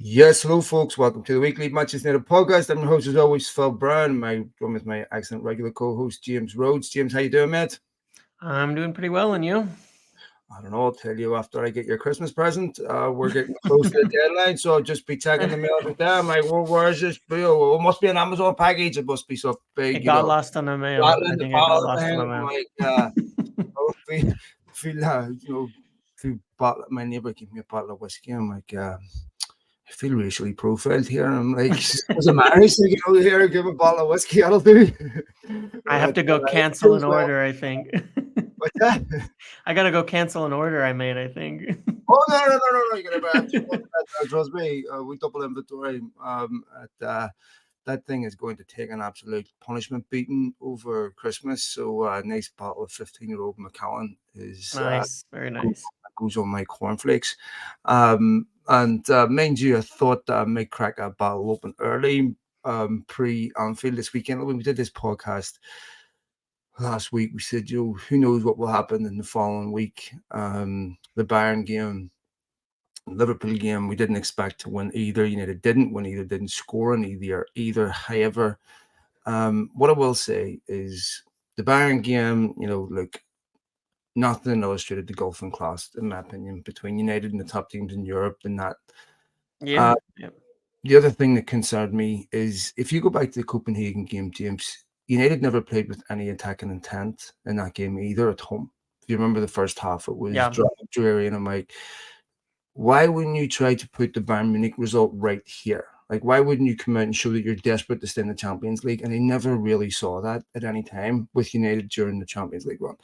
Yes, hello, folks. Welcome to the weekly Manchester United podcast. I'm your host, as always, Phil Brown. My joined with my excellent regular co-host, James Rhodes. James, how you doing, mate? I'm doing pretty well, and you? I don't know. I'll tell you after I get your Christmas present. We're getting close to the deadline, so I'll just be checking the mail every day. I'm like, well, where's this bill? Well, it must be an Amazon package. It must be so big, It got lost on the mail. rattling I the think it got bottle, lost on man. the I'm mail. like, oh, feel bottle. My neighbor gave me a bottle of whiskey. I'm like, I feel racially profiled here. And I'm like, was a marriage to get over here and give a bottle of whiskey? That'll do. I have But to go it cancel feels an well. order, I think. What's that? I gotta go cancel an order I made, I think. Oh no! You gotta have two more. Trust me, we double inventory. That thing is going to take an absolute punishment beating over Christmas. So a nice bottle of 15-year-old Macallan is Nice, very nice. goes on my cornflakes. And mind you, I thought that I might crack a bottle open early, pre Anfield this weekend. When we did this podcast last week, we said, who knows what will happen in the following week? The Bayern game, Liverpool game, we didn't expect to win either. United didn't win either, didn't score on either. However, what I will say is the Bayern game, look, nothing illustrated the gulf in class, in my opinion, between United and the top teams in Europe and that. Yeah, Uh, yeah. the other thing that concerned me is if you go back to the Copenhagen game, James, United never played with any attacking intent in that game either at home. If you remember the first half, it was Yeah. dry, dreary, and I'm like, why wouldn't you try to put the Bayern Munich result right here? Like, why wouldn't you come out and show that you're desperate to stay in the Champions League? And I never really saw that at any time with United during the Champions League run.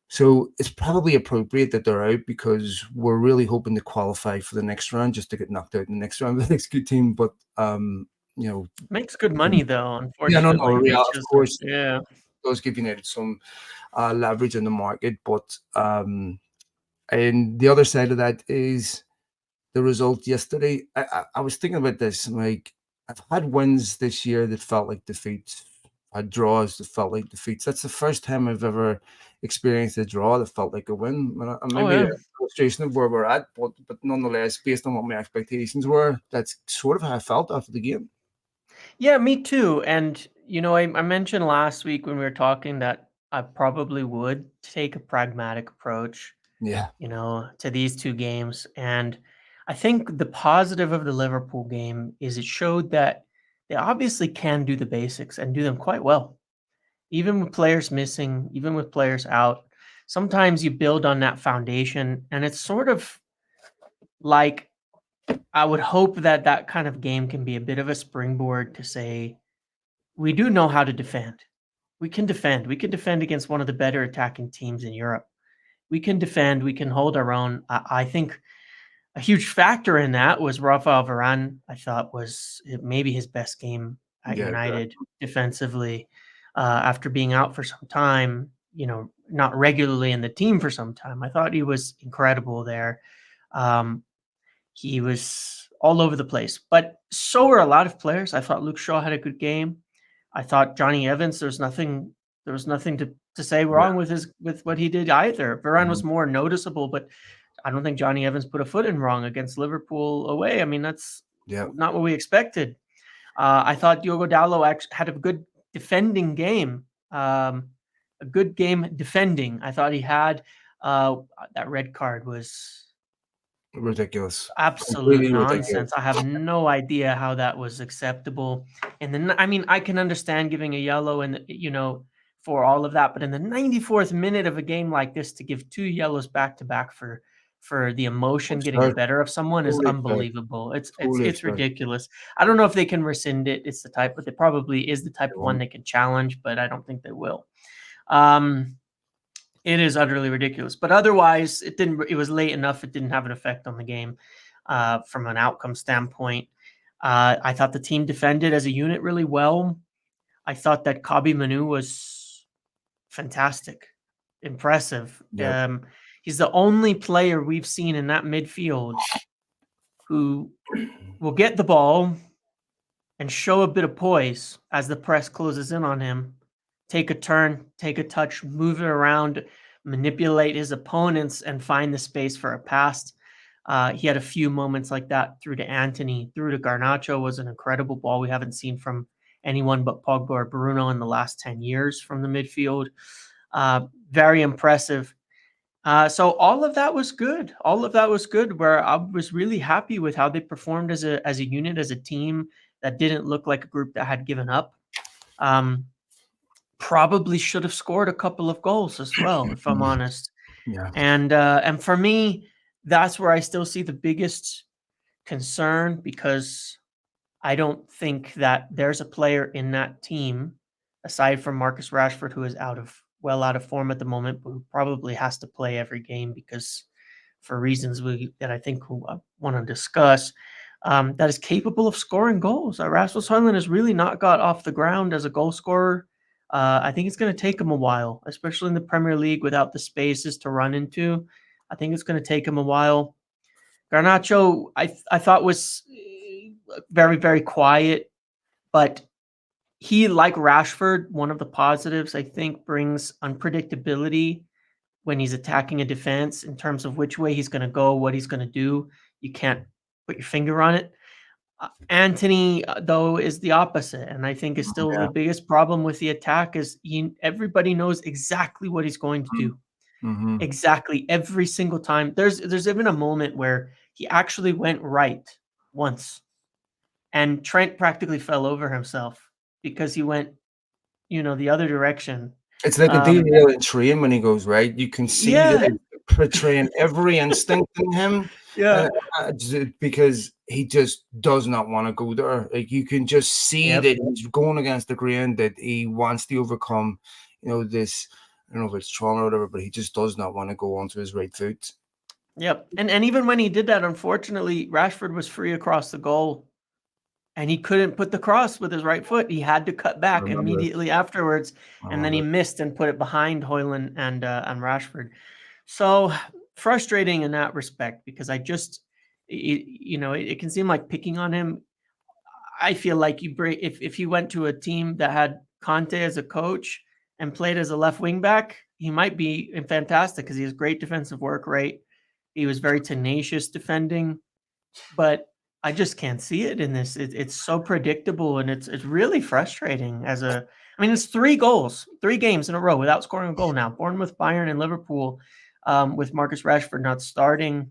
So it's probably appropriate that they're out because we're really hoping to qualify for the next round just to get knocked out in the next round with the next good team. But you know, Makes good money though, yeah, no, unfortunately. real, It's of just course, yeah. does give United some leverage in the market. But and the other side of that is the result yesterday. I was thinking about this. Like I've had wins this year that felt like defeats. Had draws that felt like defeats. That's the first time I've ever experienced a draw that felt like a win. And Oh maybe an yeah. illustration of where we're at, but nonetheless, based on what my expectations were, that's sort of how I felt after the game. Yeah, me too. And I mentioned last week when we were talking that I probably would take a pragmatic approach Yeah, to these two games. And I think the positive of the Liverpool game is it showed that they obviously can do the basics and do them quite well. Even with players missing, even with players out, sometimes you build on that foundation. And it's sort of like I would hope that that kind of game can be a bit of a springboard to say, we do know how to defend. We can defend. We can defend against one of the better attacking teams in Europe. We can defend. We can hold our own. I think a huge factor in that was Rafael Varane. I thought was maybe his best game at yeah, United defensively after being out for some time. Not regularly in the team for some time. I thought he was incredible there. Um, he was all over the place, but so were a lot of players. I thought Luke Shaw had a good game. I thought Johnny Evans. There was nothing to say yeah, wrong with what he did either. Varane mhm, was more noticeable, but I don't think Johnny Evans put a foot in wrong against Liverpool away. I mean, that's yeah. not what we expected. I thought Diogo Dallo actually had a good defending game, a good game defending. I thought he had that red card was Ridiculous, absolute completely ridiculous. nonsense. I have no idea how that was acceptable. And then, I mean, I can understand giving a yellow and, for all of that, but in the 94th minute of a game like this, to give two yellows back to back for the emotion getting the Absurd, better of someone is totally absurd, unbelievable. It's it's totally it's absurd. ridiculous. I don't know if they can rescind it. It's the type, but it probably is the type They of one won't. they can challenge, but I don't think they will. Um, it is utterly ridiculous. But otherwise, it didn't. It was late enough. It didn't have an effect on the game from an outcome standpoint. I thought the team defended as a unit really well. I thought that Kabi Manu was fantastic, impressive. Yep. He's the only player we've seen in that midfield who will get the ball and show a bit of poise as the press closes in on him, take a turn, take a touch, move it around, manipulate his opponents, and find the space for a pass. He had a few moments like that through to Anthony, through to Garnacho was an incredible ball we haven't seen from anyone but Pogba or Bruno in the last 10 years from the midfield. Very impressive. So all of that was good. All of that was good. Where I was really happy with how they performed as a unit, as a team that didn't look like a group that had given up. Um, Probably should have scored a couple of goals as well, if I'm honest. Yeah. And for me, that's where I still see the biggest concern, because I don't think that there's a player in that team, aside from Marcus Rashford, who is out of form at the moment, but who probably has to play every game because for reasons that I think we want to discuss, that is capable of scoring goals. Rasmus Højlund has really not got off the ground as a goal scorer. I think it's going to take him a while, especially in the Premier League without the spaces to run into. I think it's going to take him a while. Garnacho, I thought was very, very quiet, but he, like Rashford, one of the positives I think brings unpredictability when he's attacking a defense in terms of which way he's going to go, what he's going to do. You can't put your finger on it. Anthony, though, is the opposite, and I think is still Yeah. the biggest problem with the attack is everybody knows exactly what he's going to do. Mm-hmm. Exactly every single time. There's even a moment where he actually went right once, and Trent practically fell over himself because he went, the other direction. It's like a Um, derailing train when he goes right. You can see that yeah, it's portraying every instinct in him, yeah, uh, because he just does not want to go there. Like you can just see yep, that he's going against the grain, that he wants to overcome, this. I don't know if it's trauma or whatever, but he just does not want to go onto his right foot. yep. And even when he did that, unfortunately, Rashford was free across the goal, and he couldn't put the cross with his right foot. He had to cut I back remember it. immediately afterwards, I and then he remember it. missed and put it behind Hoyland and Rashford. So frustrating in that respect, because I just, it can seem like picking on him. I feel like if he went to a team that had Conte as a coach and played as a left wing back, he might be fantastic because he has great defensive work rate. He was very tenacious defending, but I just can't see it in this. It's so predictable, and it's really frustrating. I mean, it's 3 goals, 3 games in a row without scoring a goal now. Bournemouth, Bayern, and Liverpool, with Marcus Rashford not starting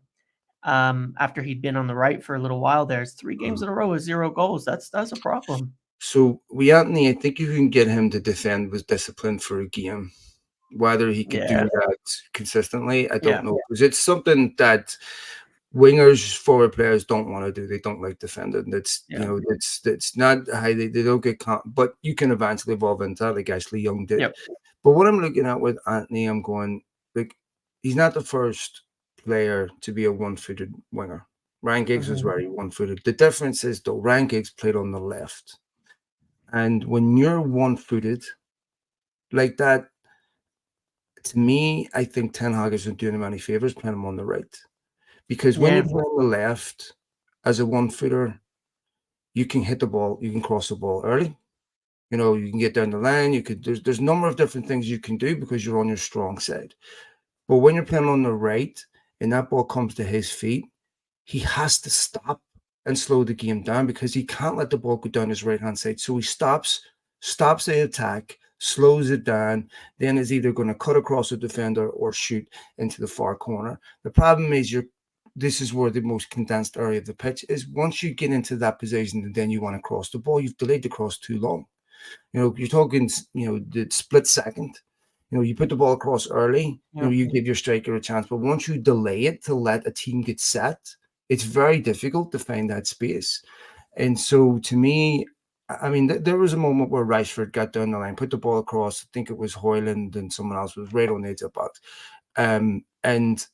after he'd been on the right for a little while. There's 3 games in a row with 0 goals. That's a problem. So we Anthony, I think you can get him to defend with discipline for a game. Whether he could do Yeah, that consistently, I don't yeah, know, because it's something that wingers, forward players don't want to do. They don't like defending. yeah, It's not how they don't get but you can eventually evolve into that, like Ashley Young did. yep, But what I'm looking at with Anthony, I'm going like he's not the first player to be a one-footed winger. Ryan Giggs was hmm, very one-footed. The difference is though Ryan Giggs played on the left, and when you're one-footed like that, to me, I think Ten Hag isn't doing him any favors playing him on the right. Because when you yeah, play on the left as a one footer, you can hit the ball, you can cross the ball early. You can get down the line. There's a number of different things you can do because you're on your strong side. But when you're playing on the right and that ball comes to his feet, he has to stop and slow the game down because he can't let the ball go down his right hand side. So he stops the attack, slows it down, then is either going to cut across the defender or shoot into the far corner. The problem is this is where the most condensed area of the pitch is. Once you get into that position and then you want to cross the ball, you've delayed the cross too long. You're talking, the split second. You put the ball across early, yeah, you give your striker a chance. But once you delay it to let a team get set, it's very difficult to find that space. And so to me, I mean, there was a moment where Rashford got down the line, put the ball across. I think it was Hoyland and someone else was right on the edge of the box. And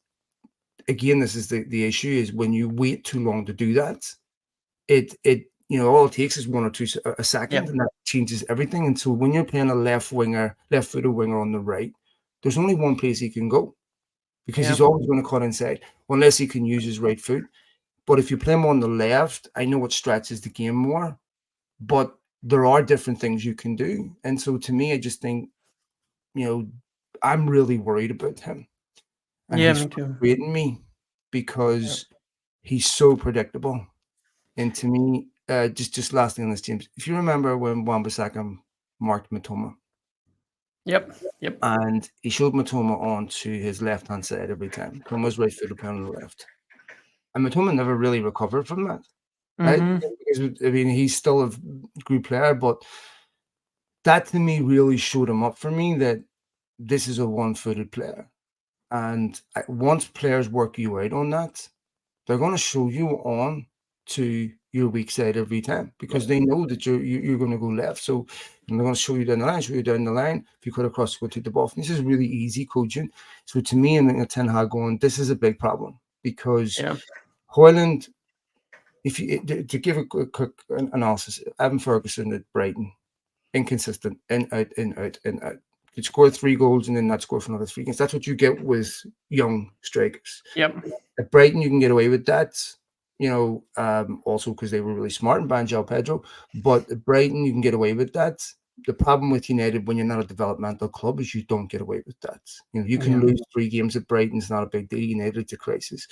again, this is the issue is when you wait too long to do that, all it takes is one or two a second, yep, and that changes everything. And so when you're playing a left-footed winger on the right, there's only one place he can go because he's yep, always going to cut inside unless he can use his right foot. But if you play him on the left, I know it stretches the game more, but there are different things you can do. And so to me, I just think, you know, I'm really worried about him, and yeah. he's Me too. frustrating me Yep, because he's so predictable. And to me, just last thing on this, James, if you remember when Wan-Bissaka marked Matoma, Yep. Yep. and he showed Matoma on to his left-hand side every time. Matoma's right footed playing on the left. And Matoma never really recovered from that, right? Mm-hmm. Because, I mean, he's still a good player, but that to me really showed him up for me that this is a one-footed player. And once players work you out on that, they're going to show you on to your weak side every time because they know that you're going to go left. So they're going to show you down the line, show you down the line. If you cut across, go take the ball. And this is really easy coaching. So to me, I'm thinking of Ten Hag going, this is a big problem because Yeah. Hoyland, if you to give a quick analysis, Evan Ferguson at Brighton, inconsistent, in out, in out, in out. He'd score 3 goals and then not score for another 3 games. That's what you get with young strikers. Yep. At Brighton, you can get away with that, also because they were really smart and Banjo Pedro. But at Brighton, you can get away with that. The problem with United when you're not a developmental club is you don't get away with that. You can Yeah. lose 3 games at Brighton, it's not a big deal. United, it's a crisis.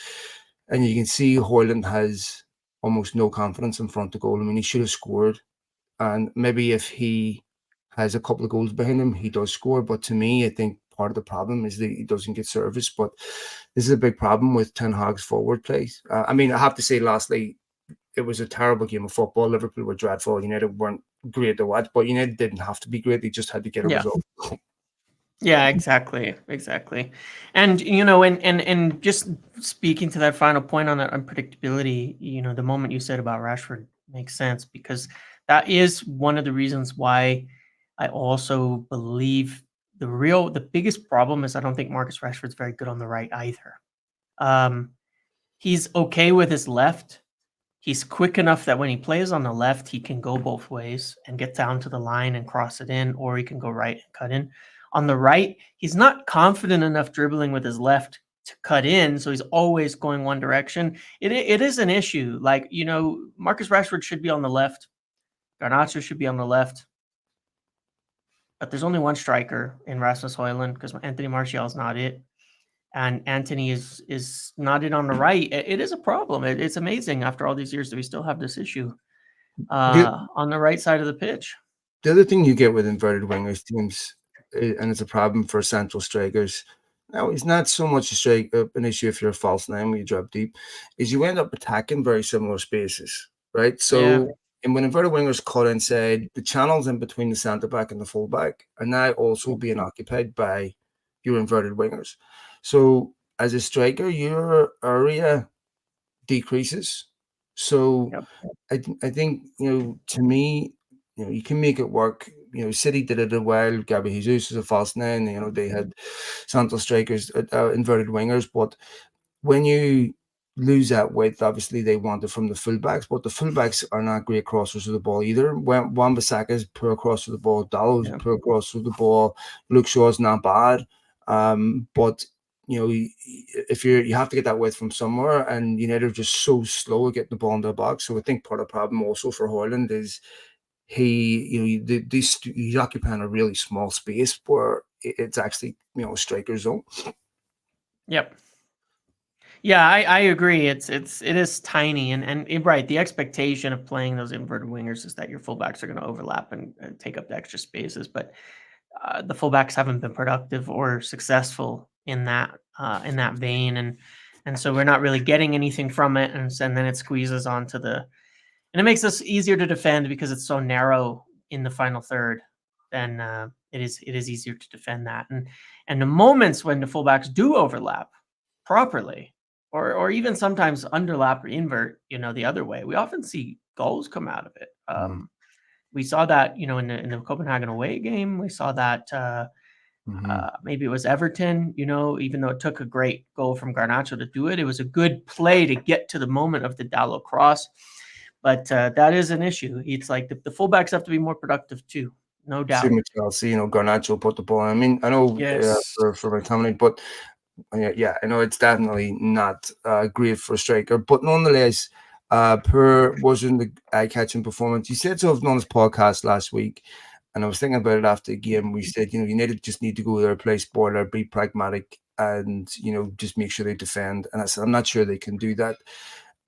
And you can see Hoyland has almost no confidence in front of goal. I mean, he should have scored. And maybe if he has a couple of goals behind him, he does score. But to me, I think part of the problem is that he doesn't get service. But this is a big problem with Ten Hag's forward play. I mean, I have to say, lastly, it was a terrible game of football. Liverpool were dreadful. United weren't great to watch, but United didn't have to be great. They just had to get a Yeah. result. Yeah, exactly, exactly. And and just speaking to that final point on that unpredictability, the moment you said about Rashford makes sense because that is one of the reasons why I also believe the biggest problem is I don't think Marcus Rashford's very good on the right either. Um, he's okay with his left. He's quick enough that when he plays on the left, he can go both ways and get down to the line and cross it in, or he can go right and cut in. On the right, he's not confident enough dribbling with his left to cut in, so he's always going one direction. It is an issue. Like, Marcus Rashford should be on the left. Garnacho should be on the left. But there's only one striker in Rasmus Højlund because Anthony Martial is not it. And Anthony is not it on the right. It is a problem. It's amazing after all these years that we still have this issue The, on the right side of the pitch. the other thing you get with inverted wingers teams, and it's a problem for central strikers. Now, it's not so much an issue if you're a false nine when you drop deep, is you end up attacking very similar spaces, right? Yeah. So, and when inverted wingers cut inside, the channels in between the centre back and the full back are now also being occupied by your inverted wingers. So, as a striker, your area decreases. So, Yep. I think to me, you can make it work. City did it a while. Gabby Jesus is a false nine. They had central strikers, inverted wingers, but when you lose that width, obviously they want it from the fullbacks, but the fullbacks are not great crossers of the ball either. When Wan-Bissaka is poor across the ball, Dallow's Yeah. poor across the ball, Luke Shaw's not bad, but if you have to get that width from somewhere, and United are just so slow at getting the ball in the box. So I think part of the problem also for Hoyland is he's occupying a really small space where it's actually a striker zone. Yep. Yeah, I agree. It is tiny and right. The expectation of playing those inverted wingers is that your fullbacks are going to overlap and take up the extra spaces, but the fullbacks haven't been productive or successful in that vein, and so we're not really getting anything from it, and then it squeezes onto and it makes us easier to defend because it's so narrow in the final third. Then it is easier to defend that, and the moments when the fullbacks do overlap properly, or even sometimes underlap or invert, the other way, we often see goals come out of it. We saw that, in the Copenhagen away game. We saw that maybe it was Everton. Even though it took a great goal from Garnacho to do it, it was a good play to get to the moment of the Dalot cross. But that is an issue. It's like the fullbacks have to be more productive too, no doubt. Same with Chelsea, Garnacho put the ball. I mean, I know Yes. for McTominay, but yeah, I know it's definitely not great for a striker, but nonetheless, Per wasn't the eye-catching performance. You said so on this podcast last week, and I was thinking about it after the game. We said, United just need to go there, play spoiler, be pragmatic, and just make sure they defend. And I said, I'm not sure they can do that.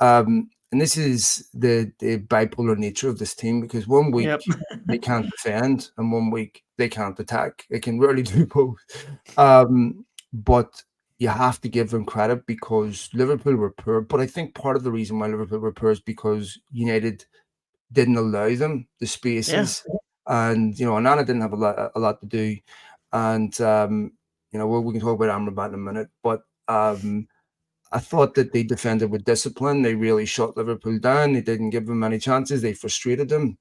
And this is the bipolar nature of this team because one Yep. week they can't defend and one week they can't attack. They can rarely do both. But you have to give them credit because Liverpool were poor. But I think part of the reason why Liverpool were poor is because United didn't allow them the Yeah. spaces, and Onana didn't have a lot to do, and we can talk about Amrabat in a minute, but I thought that they defended with discipline. They really shut Liverpool down. They didn't give them many chances. They frustrated them,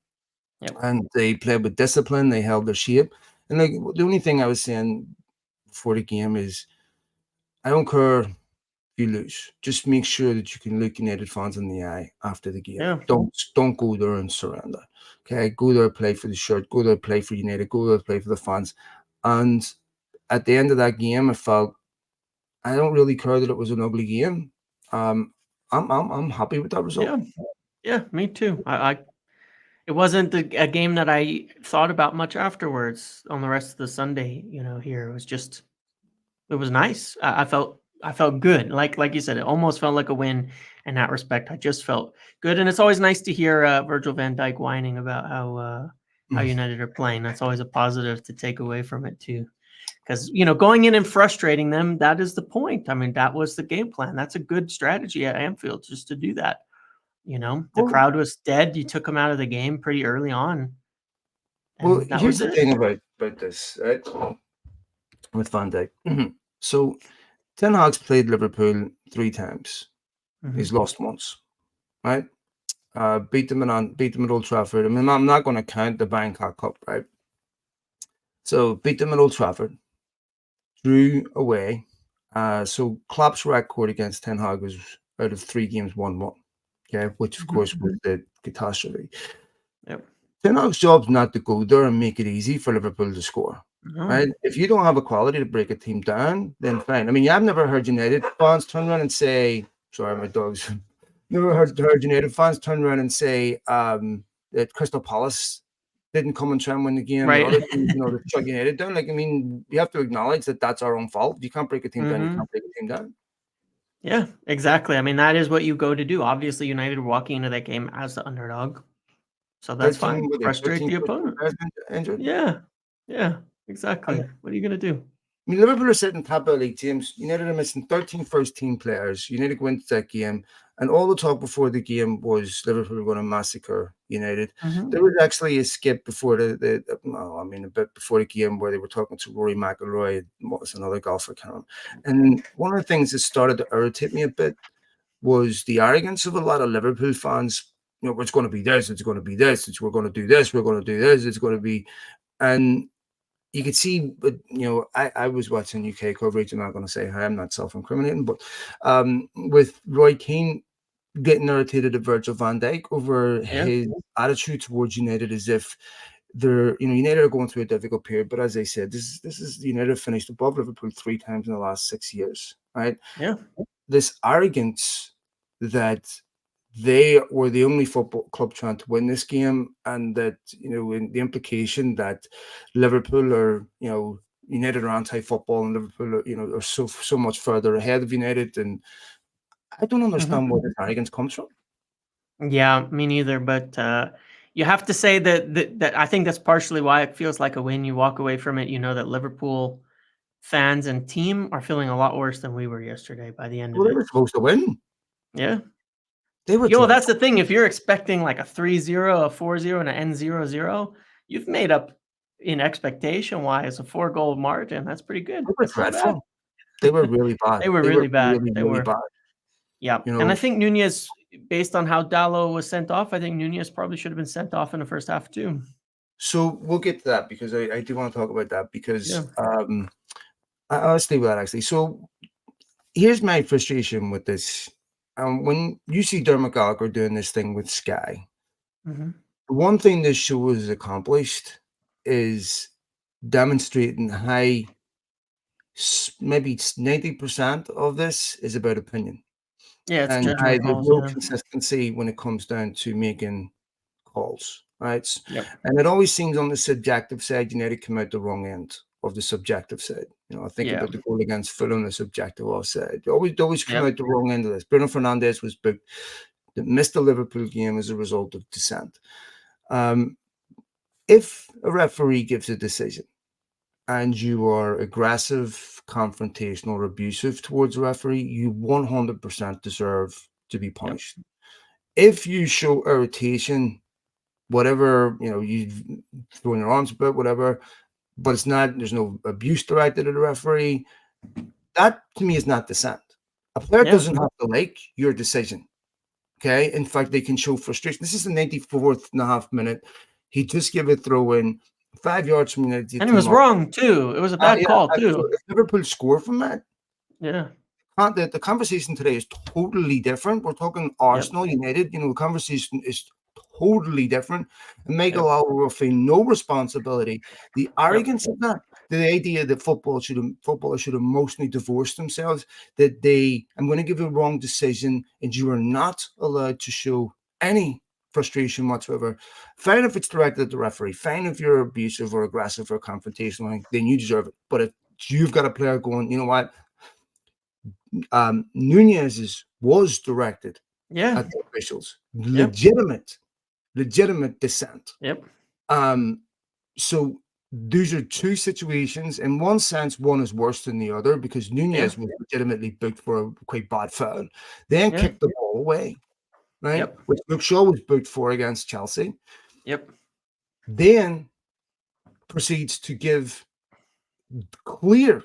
Yep. and they played with discipline. They held their shape. And like the only thing I was saying before the game is, I don't care if you lose. Just make sure that you can look United fans in the eye after the game. Yeah. Don't go there and surrender. Okay, go there, play for the shirt. Go there, play for United. Go there, play for the fans. And at the end of that game, I felt I don't really care that it was an ugly game. Um, I'm happy with that result. Yeah. Yeah. Me too. It wasn't a game that I thought about much afterwards on the rest of the Sunday. Here it was just it was nice. I felt good. Like you said, it almost felt like a win in that respect. I just felt good, and it's always nice to hear Virgil van Dijk whining about how Mm. United are playing. That's always a positive to take away from it too. Because going in and frustrating them, that is the point. I mean, that was the game plan. That's a good strategy at Anfield, just to do that. The Well, crowd was dead. You took them out of the game pretty early on, well, and that here's was the it. thing about this, right? With Van Dijk. So Ten Hag's played Liverpool 3 times. He's Hmm. lost once, right? Beat them at Old Trafford. I mean, I'm not going to count the Bangkok Cup, right? So beat them at Old Trafford, drew away. So Klopp's record against Ten Hag was out of 3 games, 1-1. Okay, which of Hmm. course was the catastrophe. Yep. Ten Hag's job's not to go there and make it easy for Liverpool to score. No. Right? If you don't have a quality to break a team down, then fine. I mean, I've never heard United fans turn around and say, "Sorry, my dogs." Never heard United fans turn around and say that Crystal Palace didn't come and try and win the game. The Right. other teams, that shut United down. Like, I mean, you have to acknowledge that that's our own fault. If you can't break a team down, you Hmm. can't break a team down. Yeah, exactly. I mean, that is what you go to do. Obviously, United were walking into that game as the underdog, so that's 13, fine. with it, Frustrate 13, the 14 opponent. players injured. Yeah, yeah, exactly. What are you gonna do? I mean, Liverpool are sitting top of the league, James. United are missing 13 first team players. United went to that game, and all the talk before the game was Liverpool were going to massacre United. There Hmm. was actually a skip before no, I mean, a bit before the game where they were talking to Rory McIlroy, what was another golfer, kind of. And one of the things that started to irritate me a bit was the arrogance of a lot of Liverpool fans. It's going to be this, it's going to be this, we're going to do this, we're going to do this, it's going to be. And you could see, but I was watching UK coverage. I'm not going to say how I'm not self-incriminating, but with Roy Keane getting irritated at Virgil van Dijk over Yeah, his attitude towards United, as if United are going through a difficult period. But as I said, this is United have finished above Liverpool 3 times in the last 6 years, right? yeah. This arrogance that they were the only football club trying to win this game, and that in the implication that Liverpool are United are anti-football, and Liverpool are so much further ahead of United, and I don't Hmm. understand where this arrogance comes from. Yeah, me neither. But you have to say that I think that's partially why it feels like a win. You walk away from it, you know that Liverpool fans and team are feeling a lot worse than we were yesterday by the end Well, of they it. were supposed to win. Yeah. They were That's dreadful. the thing. If you're expecting like a 3-0, a 4-0, and an end 0-0, you've made up in expectation wise a 4 goal margin. That's pretty good. They were That's not bad. dreadful. They were really bad. They were They were really bad. really, They really were. bad. Yeah. You And I know, think Nunez, based on how Dallo was sent off, I think Nunez probably should have been sent off in the first half too. so we'll get to that because I do want to talk about that because Yeah. I'll stay with that actually. So here's my frustration with this. When you see Dermot Gallagher doing this thing with Sky, Hmm. the one thing this show has accomplished is demonstrating how maybe 90% of this is about opinion, Yeah. It's and how judgment there's calls. no Yeah. consistency when it comes down to making calls, right? Yep. And it always seems on the subjective side, United come out the wrong end of the subjective side. I think Yeah. about the goal against Fulham, the subjective offside. They always come Yep. out the wrong end of this. Bruno Fernandes was booked. that missed the Liverpool game as a result of dissent. Um, if a referee gives a decision and you are aggressive, confrontational, or abusive towards a referee, you 100% deserve to be Yep. punished. If you show irritation, whatever, you throw your arms about, whatever, but there's no abuse directed at the referee, that to me is not dissent. A player Yeah. doesn't have to like your decision. Okay. In fact, they can show frustration. This is the 94th and a half minute. He just gave a throw in 5 yards from United And it team was up. wrong too. It was a bad Yeah, call so too. if Liverpool score from that, Yeah. the conversation today is totally different. We're talking Yep. Arsenal, United. The conversation is totally different. And Michael Yep. Oliver will feel no responsibility. The Yep. arrogance of that, the idea that footballers should emotionally divorce themselves, that I'm going to give a wrong decision, and you are not allowed to show any frustration whatsoever. Fine if it's directed at the referee. Fine if you're abusive or aggressive or confrontational, then you deserve it. But if you've got a player going, you know what? Nunez's was directed Yeah. at the officials, Yep. legitimate dissent. Yep. Um, so these are two situations. In one sense, one is worse than the other because Yeah. Nunez was legitimately booked for a quite bad foul, then Yeah. kicked the ball away, right? Yep. Which Luke Shaw was booked for against Chelsea. Yep. Then proceeds to give clear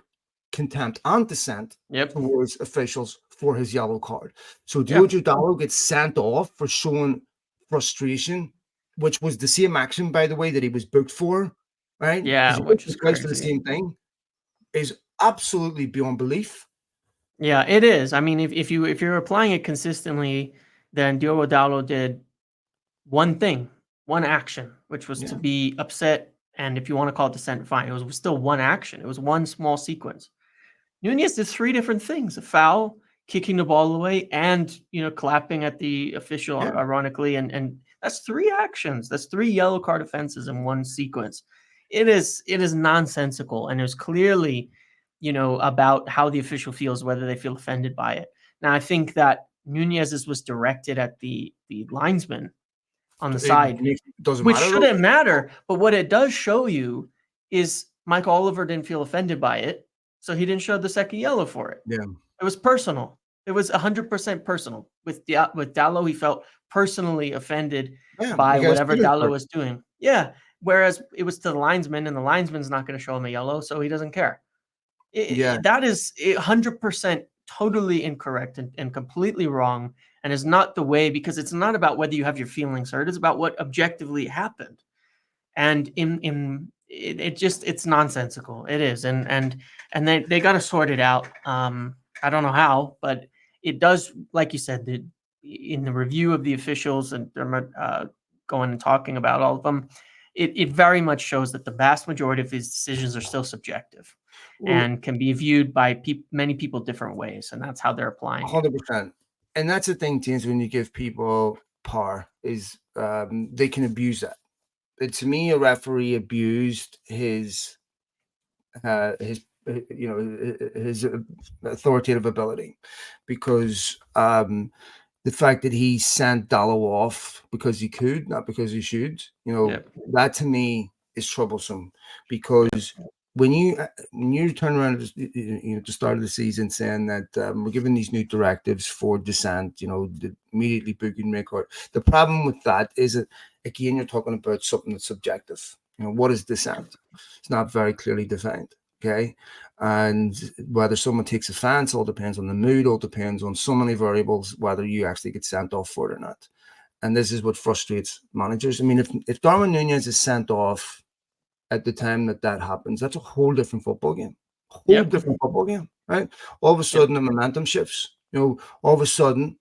contempt and dissent Yep. towards officials for his yellow card. So Yeah. Diogo Dalot gets sent off for showing frustration, which was the same action, by the way, that he was booked for, right? Yeah, Because you booked which is these guys for the crazy. same thing is absolutely beyond belief. Yeah, it is. I mean, if you're applying it consistently, then Diogo Dalot did one thing, one action, which was to Yeah, be upset. And if you want to call it dissent, fine. It was still one action. It was one small sequence. Nunez did three different things: a foul, kicking the ball away, and clapping at the official, yeah, ironically, and that's three actions. That's three yellow card offenses in one sequence. It is nonsensical, and it was clearly, about how the official feels, whether they feel offended by it. Now, I think that Nunez's was directed at the linesman on the side, it doesn't which matter though. shouldn't matter. But what it does show you is Mike Oliver didn't feel offended by it, so he didn't show the second yellow for it. Yeah, It was personal. It was 100% personal. With Dallo, he felt personally offended yeah, by you guys whatever did it Dallo for was doing. Yeah. Whereas it was to the linesman, and the linesman's not going to show him a yellow, so he doesn't care. yeah, That is 100% totally incorrect and completely wrong, and is not the way, because it's not about whether you have your feelings hurt. It's about what objectively happened. And it's nonsensical. It is, and they got to sort it out. I don't know how, but it does, like you said, in the review of the officials, and they're going and talking about all of them, it very much shows that the vast majority of these decisions are still subjective well, and can be viewed by many people different ways, and that's how they're applying it. 100%. And that's the thing, James, when you give people power, is they can abuse that. To me, a referee abused his authoritative ability, because the fact that he sent Dallo off because he could, not because he should, Yep. that to me is troublesome, Yep. because when you turn around at the start of the season saying that we're giving these new directives for dissent, immediately booking record. The problem with that is that, again, you're talking about something that's subjective. What is dissent? It's not very clearly defined. Okay. And whether someone takes offense all depends on the mood, all depends on so many variables, whether you actually get sent off for it or not. And this is what frustrates managers. I mean, if Darwin Nunez is sent off at the time that happens, that's a whole different football game. Whole Yep. different football game, right? All of a Yep. sudden, the momentum shifts. All of a sudden,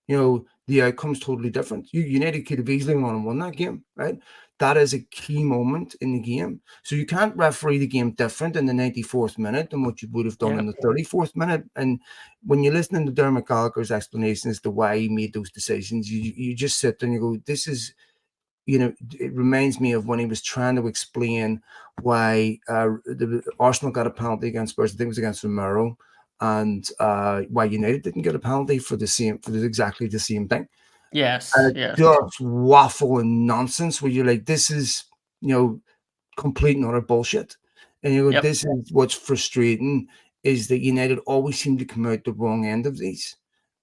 the outcome's totally different. United could have easily won that game, right? That is a key moment in the game. So you can't referee the game different in the 94th minute than what you would have done in Yep. the 34th minute. And when you're listening to Dermot Gallagher's explanation as to why he made those decisions, you just sit there and you go, this is, it reminds me of when he was trying to explain why the Arsenal got a penalty against Spurs. I think it was against Romero, and why United didn't get a penalty for exactly the same thing. Yes, yes. Just waffle and nonsense where you're like, this is, you know, complete and utter bullshit. And you go, Yep, this is what's frustrating is that United always seem to come out the wrong end of these.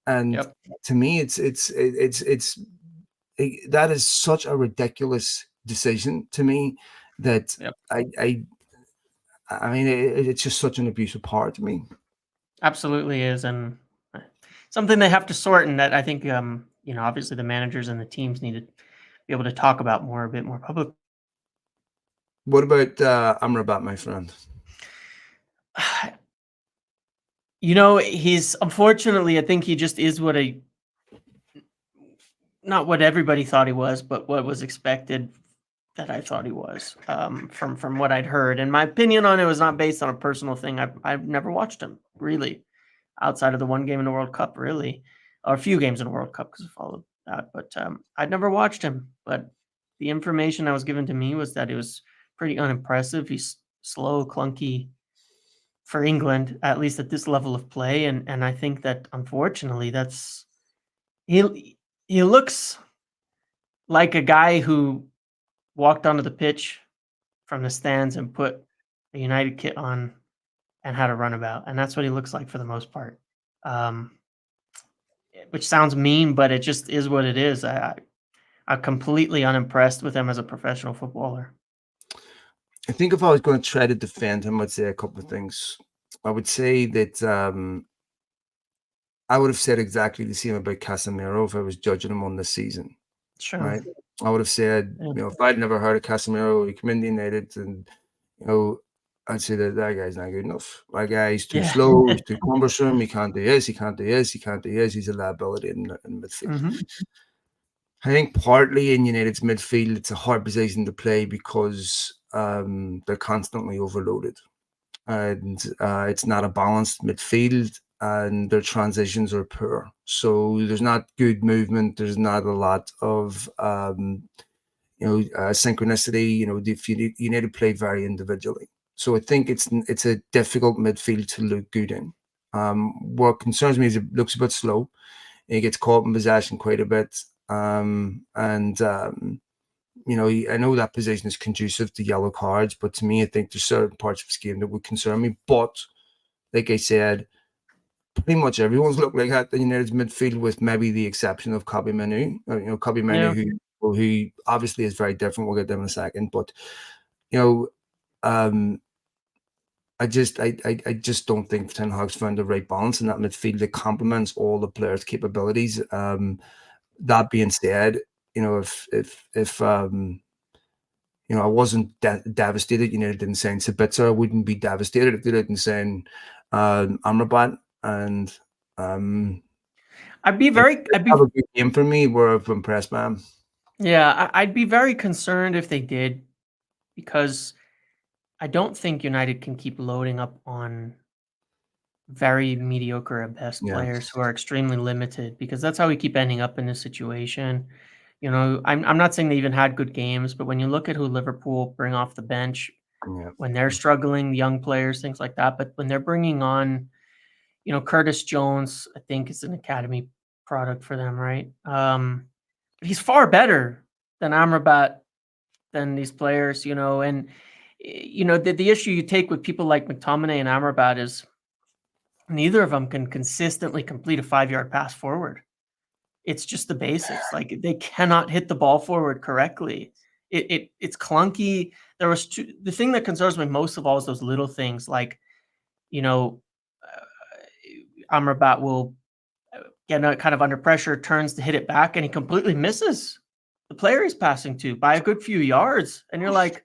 And yep, to me, that is such a ridiculous decision to me that yep. I I I mean it's just such an abuse of power to me. Absolutely is, and something they have to sort, and that I think, obviously the managers and the teams need to be able to talk about a bit more publicly. What about Amrabat, my friend? He's unfortunately, I think he just is not what everybody thought he was, but what was expected that I thought he was, from what I'd heard. And my opinion on it was not based on a personal thing. I've never watched him really, outside of the one game in the World Cup, really, or a few games in the World Cup because I followed that. But I'd never watched him. But the information that was given to me was that it was pretty unimpressive. He's slow, clunky for England, at least at this level of play. And I think that unfortunately, he he looks like a guy who walked onto the pitch from the stands and put a United kit on and had a runabout, and that's what he looks like for the most part. Um, which sounds mean, but it just is what it is. I'm completely unimpressed with him as a professional footballer. I think if I was going to try to defend him, I'd say a couple of things. I would say that I would have said exactly the same about Casemiro if I was judging him on this season, Sure. right? I would have said, Yeah. if I'd never heard of Casemiro, he came into United, and you know, I'd say that that guy's not good enough. That guy's too Yeah. slow, he's too cumbersome, he can't do this, he can't do this, he can't do this. He's a liability in midfield. Mhm. I think partly in United's midfield, it's a hard position to play because they're constantly overloaded, and it's not a balanced midfield, and their transitions are poor. So there's not good movement. There's not a lot of synchronicity. United play very individually. So I think it's a difficult midfield to look good in. What concerns me is it looks a bit slow. He gets caught in possession quite a bit, and I know that position is conducive to yellow cards, but to me, I think there's certain parts of his game that would concern me. But like I said, pretty much everyone's looked like that in United's midfield, with maybe the exception of Kobe Manu. Kobe Manu, Yeah. who obviously is very different. We'll get them in a second, but you know, um, I just don't think Ten Hag's found the right balance in that midfield that complements all the players' capabilities. That being said, if I wasn't devastated, didn't sign Sabitzer, I wouldn't be devastated if they didn't sign Amrabat. And um, if they I'd be have a good game for me, we're impressed by him. yeah, I'd be very concerned if they did, because I don't think United can keep loading up on very mediocre at best Yeah, players who are extremely limited, because that's how we keep ending up in this situation. I'm not saying they even had good games, but when you look at who Liverpool bring off the bench yeah, when they're struggling, young players, things like that, but when they're bringing on, Curtis Jones, I think is an academy product for them, right? But he's far better than Amrabat, than these players, and the issue you take with people like McTominay and Amrabat is neither of them can consistently complete a 5-yard pass forward. It's just the basics. Like, they cannot hit the ball forward correctly. It's clunky. The thing that concerns me most of all is those little things, like, you know, Amrabat will get kind of under pressure, turns to hit it back, and he completely misses the player he's passing to by a good few yards. And you're like,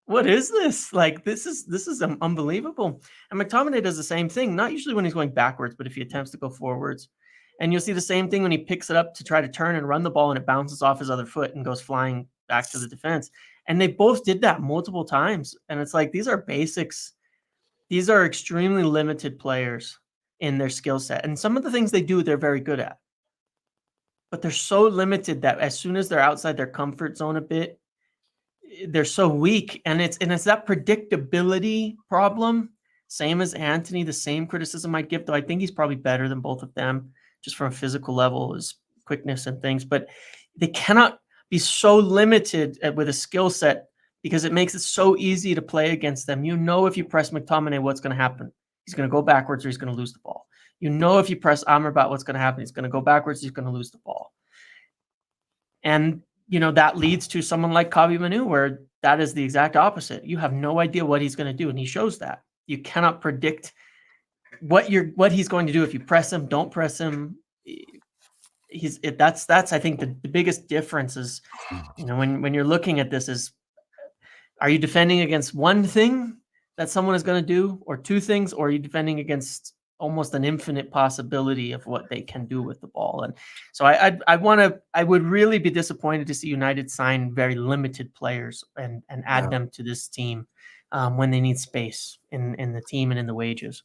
what is this? Like, this is unbelievable. And McTominay does the same thing, not usually when he's going backwards, but if he attempts to go forwards. And you'll see the same thing when he picks it up to try to turn and run the ball, and it bounces off his other foot and goes flying back to the defense. And they both did that multiple times. And it's like, these are basics. These are extremely limited players in their skill set. And some of the things they do, they're very good at. But they're so limited that as soon as they're outside their comfort zone a bit, they're so weak, and it's that predictability problem. Same as Anthony, the same criticism I'd give, though I think he's probably better than both of them, just from a physical level, is quickness and things, but they cannot be so limited with a skill set because it makes it so easy to play against them. You know, if you press McTominay, what's going to happen? He's going to go backwards or he's going to lose the ball. You know, if you press Amrabat, what's going to happen? He's going to go backwards, he's going to lose the ball. And, you know, that leads to someone like Kavi Manu, where that is the exact opposite. You have no idea what he's going to do, and he shows that. You cannot predict what he's going to do if you press him, don't press him. That's I think the biggest difference is, you know, when you're looking at this is, are you defending against one thing that someone is going to do, or two things, or are you defending against almost an infinite possibility of what they can do with the ball? And so I would really be disappointed to see United sign very limited players and add Yeah. them to this team when they need space in the team and in the wages.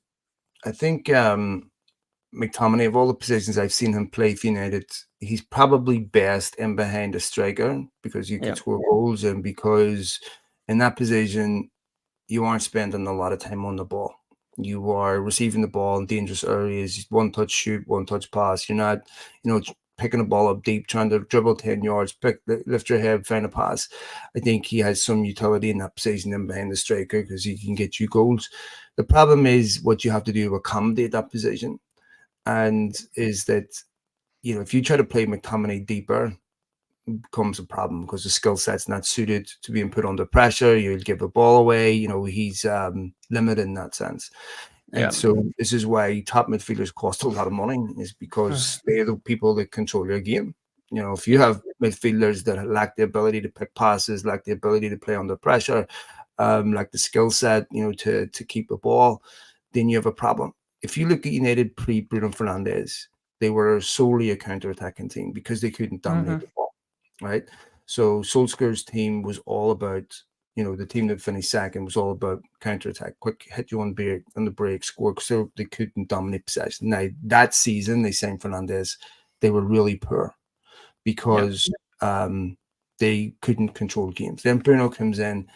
I think McTominay, of all the positions I've seen him play for United, he's probably best in behind a striker because you can score goals, and because in that position you aren't spending a lot of time on the ball. You are receiving the ball in dangerous areas, one touch shoot, one touch pass. You're not, picking the ball up deep, trying to dribble 10 yards, lift your head, find a pass. I think he has some utility in that position in behind the striker because he can get you goals. The problem is what you have to do to accommodate that position. And is that, if you try to play McTominay deeper, becomes a problem because the skill set's not suited to being put under pressure. You'll give the ball away. He's limited in that sense. And so this is why top midfielders cost a lot of money, is because they're the people that control your game. If you have midfielders that lack the ability to pick passes, lack the ability to play under pressure, like the skill set, to keep the ball, then you have a problem. If you look at United pre-Bruno Fernandes, they were solely a counter-attacking team because they couldn't dominate the ball, right? So Solskjaer's team was all about, the team that finished second was all about counter-attack, quick hit you on the break, score, so they couldn't dominate possession. Now, that season, they signed Fernandes, they were really poor because they couldn't control games. Then Bruno comes in,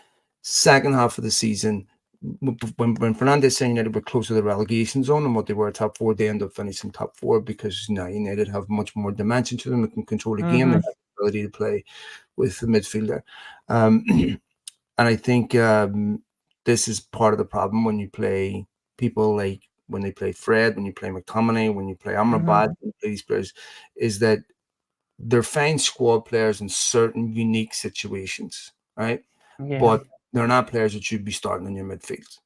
second half of the season, when Fernandes signed United were close to the relegation zone and what they were top four, they end up finishing top four because now United have much more dimension to them. They can control the game. They have the ability to play with the midfielder. And I think this is part of the problem when you play people like when they play Fred, when you play McTominay, when you play Amrabat, when you play these players, is that they're fine squad players in certain unique situations, right? But they're not players that should be starting in your midfield.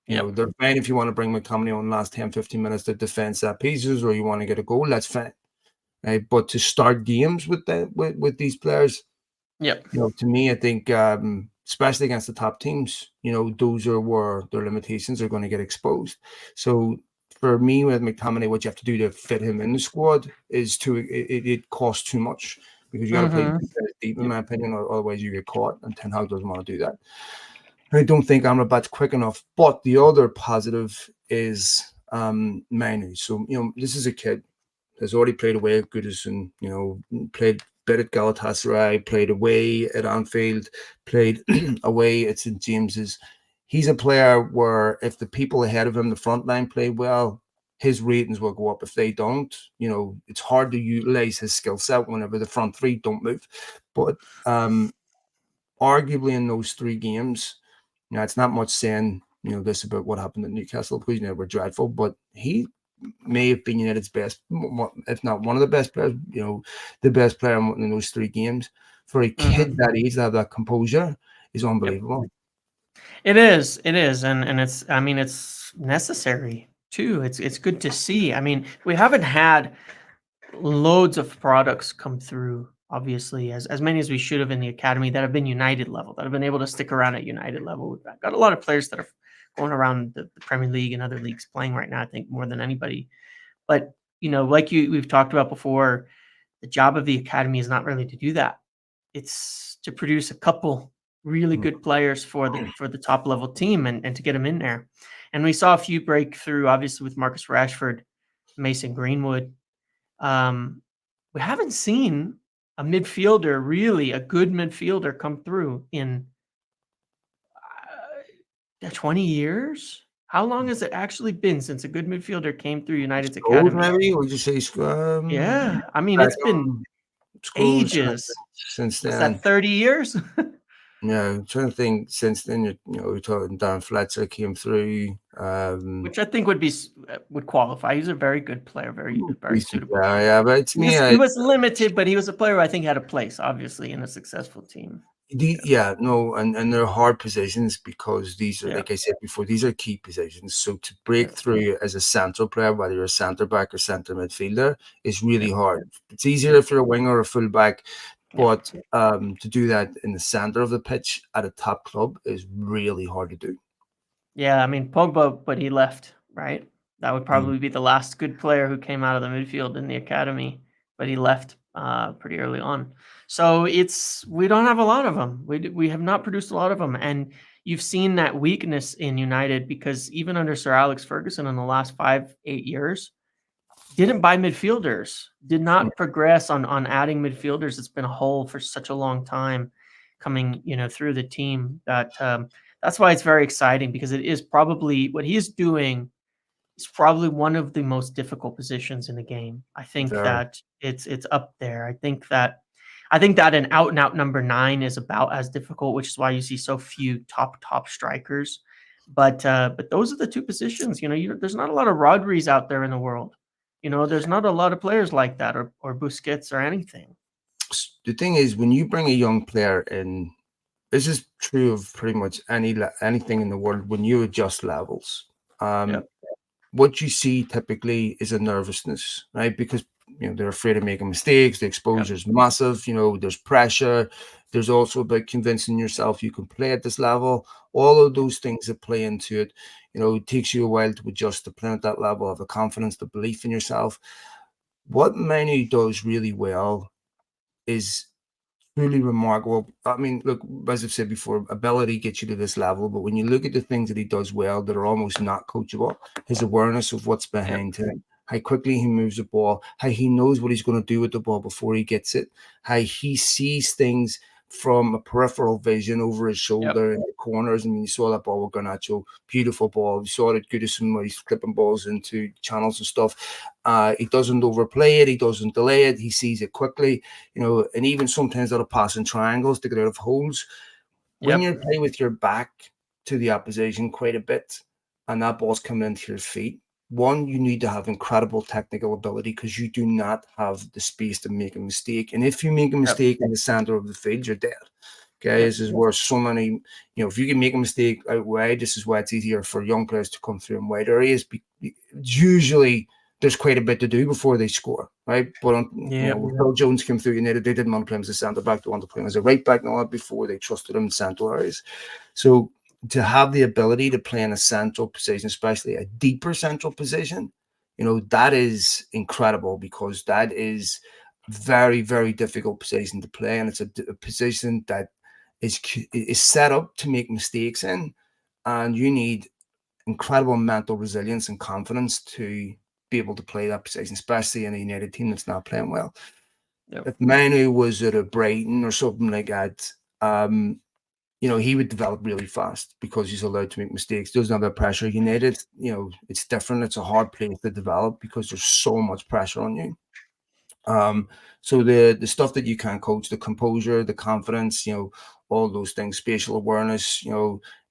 They're fine if you want to bring McTominay on the last 10, 15 minutes to defend set pieces or you want to get a goal, that's fine. Right? But to start games with these players, to me, I think, especially against the top teams, those are where their limitations are going to get exposed. So for me, with McTominay, what you have to do to fit him in the squad is it costs too much because you got to play deep, in my opinion, or otherwise you get caught. And Ten Hag doesn't want to do that. I don't think Amrabat's quick enough. But the other positive is Manu. So this is a kid has already played away at Goodison, played a bit at Galatasaray, played away at Anfield, played away at St. James's. He's a player where if the people ahead of him, the front line, play well, his ratings will go up. If they don't, it's hard to utilize his skill set whenever the front three don't move. But arguably in those three games, it's not much saying, this about what happened at Newcastle because were dreadful, but he may have been United's best, if not one of the best players, the best player in those three games. For a kid that age to have that composure is unbelievable. It is, and it's, I mean, it's necessary too. It's good to see. I mean, we haven't had loads of products come through, obviously, as many as we should have in the academy that have been United level, that have been able to stick around at United level. We've got a lot of players that are going around the Premier League and other leagues playing right now, I think, more than anybody. But, like we've talked about before, the job of the academy is not really to do that. It's to produce a couple really good players for the top level team and to get them in there. And we saw a few break through, obviously, with Marcus Rashford, Mason Greenwood. We haven't seen a midfielder, really a good midfielder, come through in 20 years. How long has it actually been since a good midfielder came through United's Scholes academy? maybe? Would you say Yeah, I mean, it's been Beckham, Scholes ages. since What's then? that, 30 years? Yeah, I'm trying to think since then, we're talking Dan Fletcher came through, Which I think would qualify. He's a very good player, very decent suitable guy, player. yeah, but to me, He was limited, but he was a player who I think had a place, obviously, in a successful team. Yeah, yeah, no, and they're hard positions because these are, yeah, like I said before, these are key positions. So to yeah, break through as a central player, whether you're a centre back or centre midfielder, is really yeah, hard. It's easier yeah, if you're a winger or a full back, yeah. but to do that in the centre of the pitch at a top club is really hard to do. Yeah, I mean Pogba, but he left, right? That would Mm, probably be the last good player who came out of the midfield in the academy, but he left pretty early on. So we don't have a lot of them. We have not produced a lot of them, and you've seen that weakness in United because even under Sir Alex Ferguson in the last 5-8 years, didn't buy midfielders, did mm, not progress on adding midfielders. It's been a hole for such a long time coming, through the team that that's why it's very exciting because it is probably what he's doing is probably one of the most difficult positions in the game. I think very. that it's up there. I think that an out and out number 9 is about as difficult, which is why you see so few top strikers. But those are the two positions. There's not a lot of Rodris out there in the world. There's not a lot of players like that or Busquets or anything. The thing is, when you bring a young player in, this is true of pretty much anything in the world. When you adjust levels, um, Yep. what you see typically is a nervousness, right? Because they're afraid of making mistakes. The Yep. exposure is massive. There's pressure. There's also about convincing yourself you can play at this level. All of those things that play into it. It takes you a while to adjust to playing at that level of the confidence, the belief in yourself. What Manu does really well is truly remarkable. I mean, look, as I've said before, ability gets you to this level, but when you look at the things that he does well that are almost not coachable, his awareness of what's Yep. behind him, how quickly he moves the ball, how he knows what he's going to do with the ball before he gets it, how he sees things from a peripheral vision over his Yep. shoulder in the corners. I mean, you saw that ball with Garnacho, beautiful ball. You saw it at Goodison where he's flipping balls into channels and stuff. He doesn't overplay it. He doesn't delay it. He sees it quickly, and even sometimes that'll pass in triangles to get out of holes. When Yep. you're playing with your back to the opposition quite a bit and that ball's coming into your feet, one, you need to have incredible technical ability because you do not have the space to make a mistake. And if you make a Yep. mistake in the center of the field, you're dead. Okay, Yep. this is where so many, if you can make a mistake out wide, this is why it's easier for young players to come through in wide areas. Usually, there's quite a bit to do before they score, right? But Yep. when Phil Jones came through United, they didn't want to play him as a centre back; they wanted to play him as a right back and all that before they trusted him in central areas. So to have the ability to play in a central position, especially a deeper central position, that is incredible because that is very, very difficult position to play, and it's a position that is set up to make mistakes in, and you need incredible mental resilience and confidence to be able to play that position, especially in a United team that's not playing well. Yep. If Manu was at a Brighton or something like that, he would develop really fast because he's allowed to make mistakes. Doesn't have that pressure. United, it's different. It's a hard place to develop because there's so much pressure on you. Um, so the stuff that you can coach, the composure, the confidence, all those things, spatial awareness,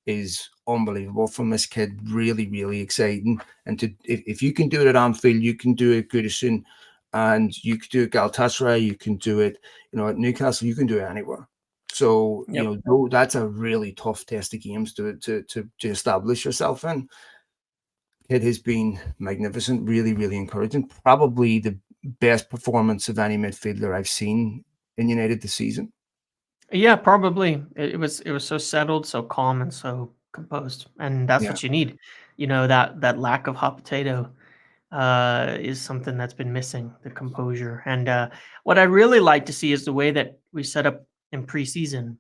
is unbelievable from this kid. Really, really exciting. And if you can do it at Anfield, you can do it Goodison, and you can do it Galatasaray, you can do it, at Newcastle, you can do it anywhere. So Yep. that's a really tough test of games to establish yourself in. It has been magnificent, really, really encouraging. Probably the best performance of any midfielder I've seen in United this season. Yeah, probably. It was so settled, so calm, and so composed, and that's Yeah. what you need. That lack of hot potato is something that's been missing, the composure. And what I really like to see is the way that we set up in preseason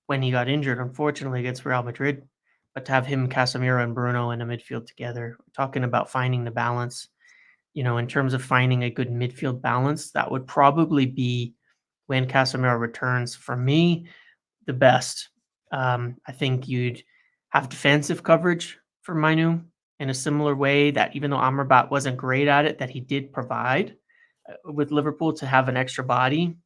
when he got injured, unfortunately, against Real Madrid. But to have him, Casemiro, and Bruno in a midfield together, talking about finding the balance, in terms of finding a good midfield balance, that would probably be when Casemiro returns. For me, the best. I think you'd have defensive coverage for Mainu in a similar way that even though Amrabat wasn't great at it, that he did provide with Liverpool to have an extra body.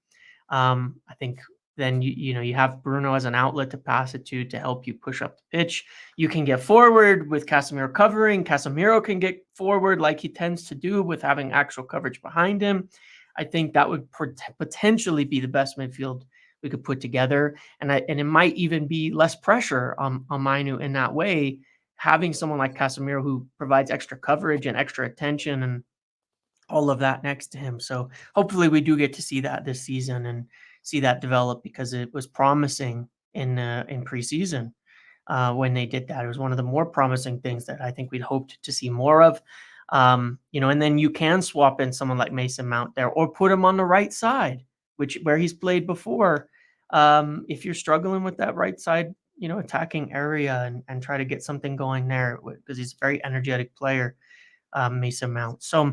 I think then you have Bruno as an outlet to pass it to help you push up the pitch. You can get forward with Casemiro covering. Casemiro can get forward like he tends to do with having actual coverage behind him. I think that would potentially be the best midfield we could put together, and it might even be less pressure on Mainu in that way. Having someone like Casemiro who provides extra coverage and extra attention and all of that next to him. So hopefully we do get to see that this season and see that develop, because it was promising in preseason when they did that. It was one of the more promising things that I think we'd hoped to see more of. And then you can swap in someone like Mason Mount there, or put him on the right side, where he's played before. If you're struggling with that right side, attacking area, and try to get something going there, because he's a very energetic player, Mason Mount. So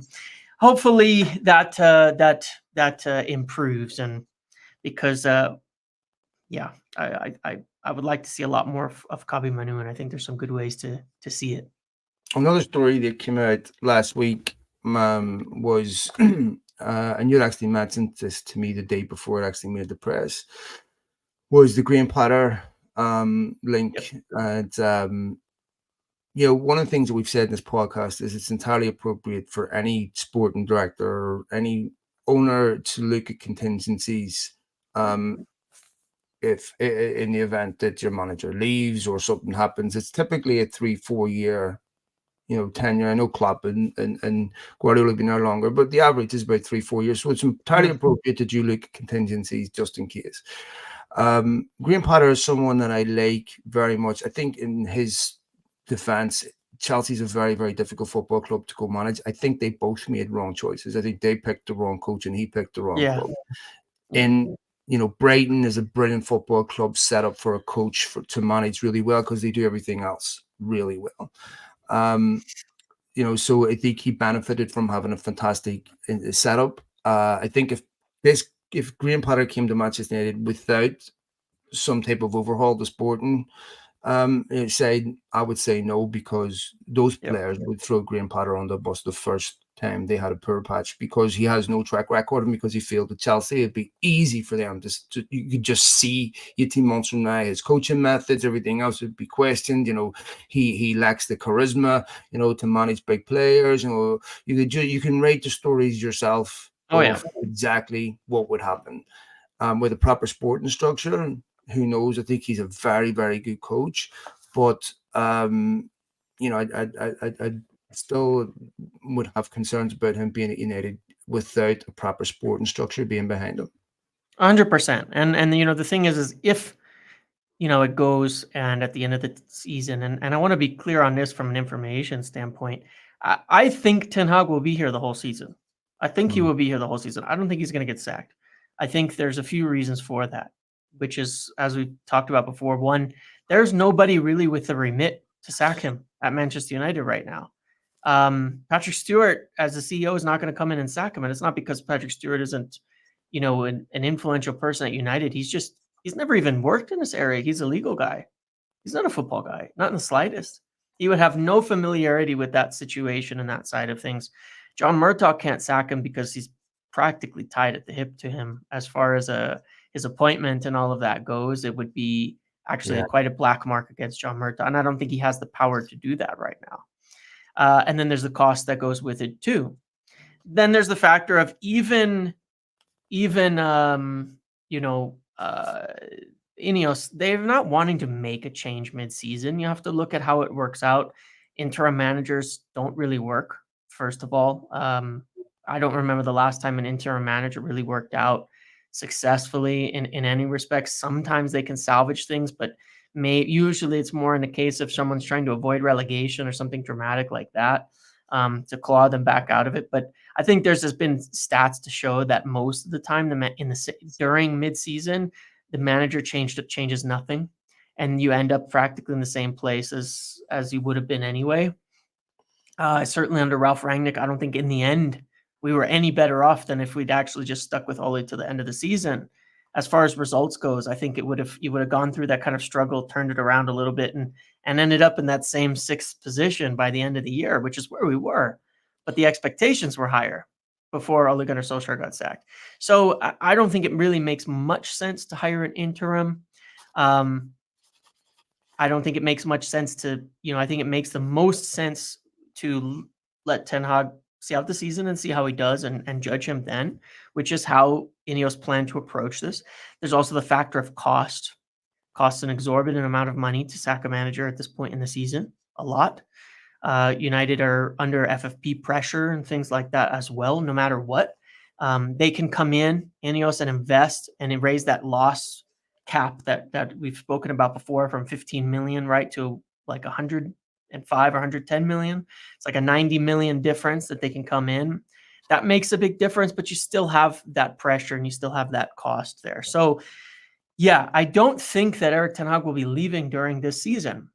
hopefully that improves, and because yeah, I would like to see a lot more of Kabi Manu, and I think there's some good ways to see it. Another story that came out last week was, and you actually mentioned this to me the day before it actually made the press, was the Graham Potter link. Yep. And one of the things that we've said in this podcast is it's entirely appropriate for any sporting director or any owner to look at contingencies if in the event that your manager leaves or something happens. It's typically a 3-4 year tenure. I know Klopp and Guardiola have been there longer, but the average is about 3-4 years. So it's entirely appropriate that you look at contingencies just in case. Graham Potter is someone that I like very much. I think in his defense, Chelsea's a very, very difficult football club to go manage. I think they both made wrong choices. I think they picked the wrong coach and he picked the wrong club. And Brighton is a brilliant football club set up for a coach to manage really well, because they do everything else really well. So I think he benefited from having a fantastic setup. I think if Graham Potter came to Manchester United without some type of overhaul to sporting side, I would say no, because those players would throw Graham Potter on the bus the first time they had a poor patch, because he has no track record, and because he failed at Chelsea, it'd be easy for them you could just see Yeti Monson now, his coaching methods, everything else would be questioned. He lacks the charisma, to manage big players. You can write the stories yourself of exactly what would happen with a proper sporting structure. And who knows? I think he's a very, very good coach, but I still would have concerns about him being at United without a proper sporting structure being behind him. 100%. And the thing is if it goes, and at the end of the season, and I want to be clear on this from an information standpoint, I think Ten Hag will be here the whole season. I think he will be here the whole season. I don't think he's going to get sacked. I think there's a few reasons for that, which is, as we talked about before, one, there's nobody really with the remit to sack him at Manchester United right now. Patrick Stewart, as the CEO, is not going to come in and sack him, and it's not because Patrick Stewart isn't, an influential person at United. He's never even worked in this area. He's a legal guy. He's not a football guy, not in the slightest. He would have no familiarity with that situation and that side of things. John Murtough can't sack him because he's practically tied at the hip to him as far as his appointment and all of that goes. It would be actually quite a black mark against John Murtough, and I don't think he has the power to do that right now. And then there's the cost that goes with it too. Then there's the factor of even INEOS, they're not wanting to make a change mid-season. You have to look at how it works out. Interim managers don't really work, first of all. I don't remember the last time an interim manager really worked out successfully in any respect. Sometimes they can salvage things, but usually it's more in the case of someone's trying to avoid relegation or something dramatic like that, to claw them back out of it. But I think there's been stats to show that most of the time during mid-season, the manager changes nothing, and you end up practically in the same place as you would have been anyway. Certainly under Ralph Rangnick, I don't think in the end we were any better off than if we'd actually just stuck with Ole to the end of the season. as far as results goes, I think you would have gone through that kind of struggle, turned it around a little bit, and ended up in that same sixth position by the end of the year, which is where we were. But the expectations were higher before Ole Gunnar Solskjaer got sacked. So I don't think it really makes much sense to hire an interim. Um, I don't think it makes much sense to, I think it makes the most sense to let Ten Hag see out the season and see how he does and judge him then, which is how INEOS plan to approach this. There's also the factor of cost. Costs an exorbitant amount of money to sack a manager at this point in the season, a lot. United are under FFP pressure and things like that as well, no matter what. They can come in, INEOS, and invest and raise that loss cap that we've spoken about before from 15 million, right, to like 105 or 110 million. It's like a 90 million difference that they can come in. That makes a big difference, but you still have that pressure and you still have that cost there. So, yeah, I don't think that Erik Ten Hag will be leaving during this season.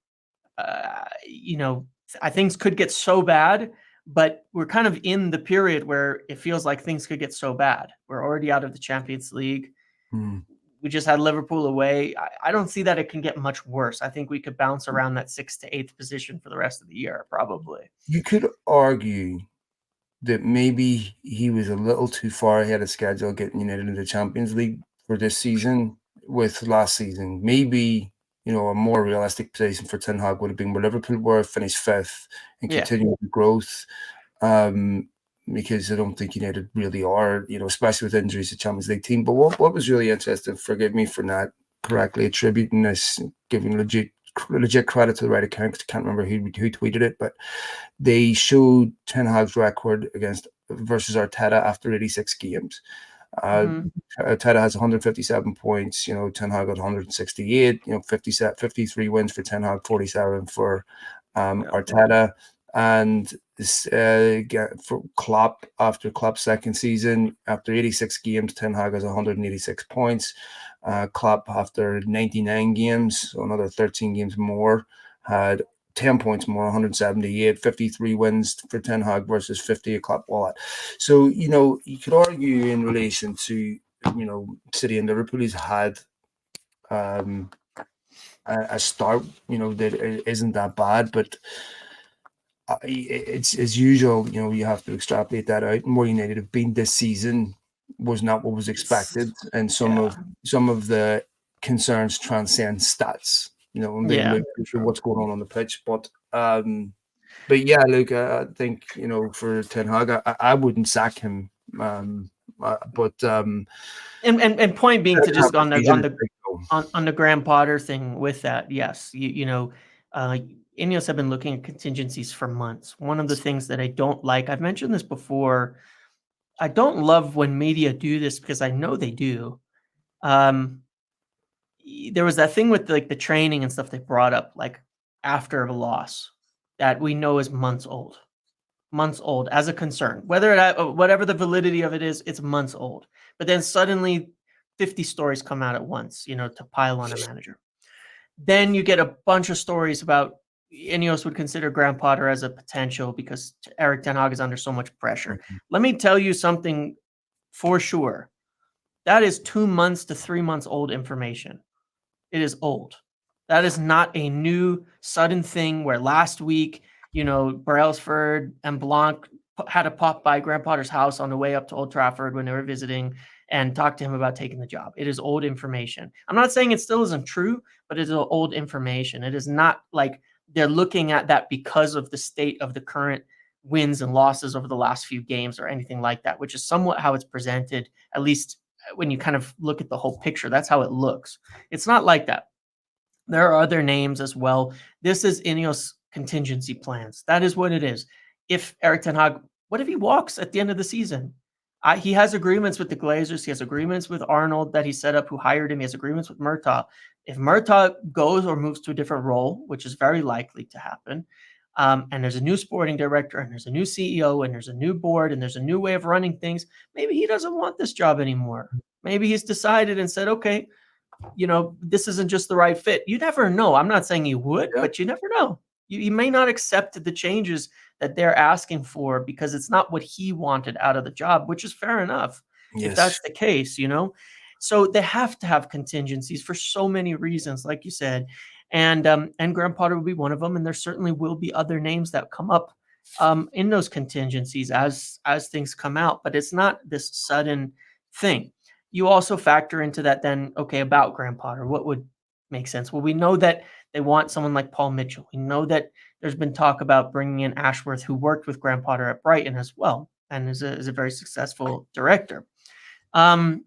Things could get so bad, but we're kind of in the period where it feels like things could get so bad. We're already out of the Champions League. We just had Liverpool away. I don't see that it can get much worse. I think we could bounce around that 6th to 8th position for the rest of the year, probably. You could argue that maybe he was a little too far ahead of schedule getting United into the Champions League for this season with last season. Maybe, a more realistic position for Ten Hag would have been where Liverpool were, finished 5th and continue the growth. Because I don't think United really are, especially with injuries to Champions League team. But what was really interesting, forgive me for not correctly attributing this, giving legit credit to the right account, because I can't remember who tweeted it, but they showed Ten Hag's record versus Arteta after 86 games. Arteta has 157 points. Ten Hag got 168. 53 wins for Ten Hag, 47 for Arteta. And for Klopp, after Klopp's second season, after 86 games, Ten Hag has 186 points. Klopp, after 99 games, so another 13 games more, had 10 points more, 178, 53 wins for Ten Hag versus 50 at Klopp. All that. So, you could argue in relation to, City and Liverpool, he's had a start, that isn't that bad, but it's as usual, you have to extrapolate that out. And where United have been this season was not what was expected, and some of the concerns transcend stats. And they look at what's going on the pitch. But yeah, look, I think for Ten Hag, I wouldn't sack him. But and point being, to just on the Graham Potter thing with that, yes, INEOS have been looking at contingencies for months. One of the things that I don't like, I've mentioned this before, I don't love when media do this because I know they do. There was that thing with the training and stuff they brought up after a loss that we know is months old as a concern. Whatever the validity of it is, it's months old. But then suddenly 50 stories come out at once, to pile on a manager. Then you get a bunch of stories about INEOS would consider Graham Potter as a potential because Erik Ten Hag is under so much pressure. Let me tell you something for sure. That is 2 months to 3 months old information. It is old. That is not a new sudden thing where last week, Brailsford and Blanc had to pop by Graham Potter's house on the way up to Old Trafford when they were visiting and talk to him about taking the job. It is old information. I'm not saying it still isn't true, but it is old information. It is not like they're looking at that because of the state of the current wins and losses over the last few games or anything like that, which is somewhat how it's presented, at least when you kind of look at the whole picture. That's how it looks. It's not like that. There are other names as well. This is INEOS contingency plans. That is what it is. If Erik Ten Hag, what if he walks at the end of the season? He has agreements with the Glazers. He has agreements with Arnold that he set up, who hired him. He has agreements with Murtaugh. If Murtaugh goes or moves to a different role, which is very likely to happen, and there's a new sporting director, and there's a new CEO, and there's a new board, and there's a new way of running things, maybe he doesn't want this job anymore. Maybe he's decided and said, okay, this isn't just the right fit. You never know. I'm not saying he would, but you never know. You may not accept the changes that they're asking for because it's not what he wanted out of the job, which is fair enough if that's the case, So they have to have contingencies for so many reasons, like you said, and Graham Potter will be one of them. And there certainly will be other names that come up in those contingencies as things come out. But it's not this sudden thing. You also factor into that then. Okay, about Graham Potter, what would make sense? Well, we know that they want someone like Paul Mitchell. We know that there's been talk about bringing in Ashworth, who worked with Graham Potter at Brighton as well, and is a very successful director. Um,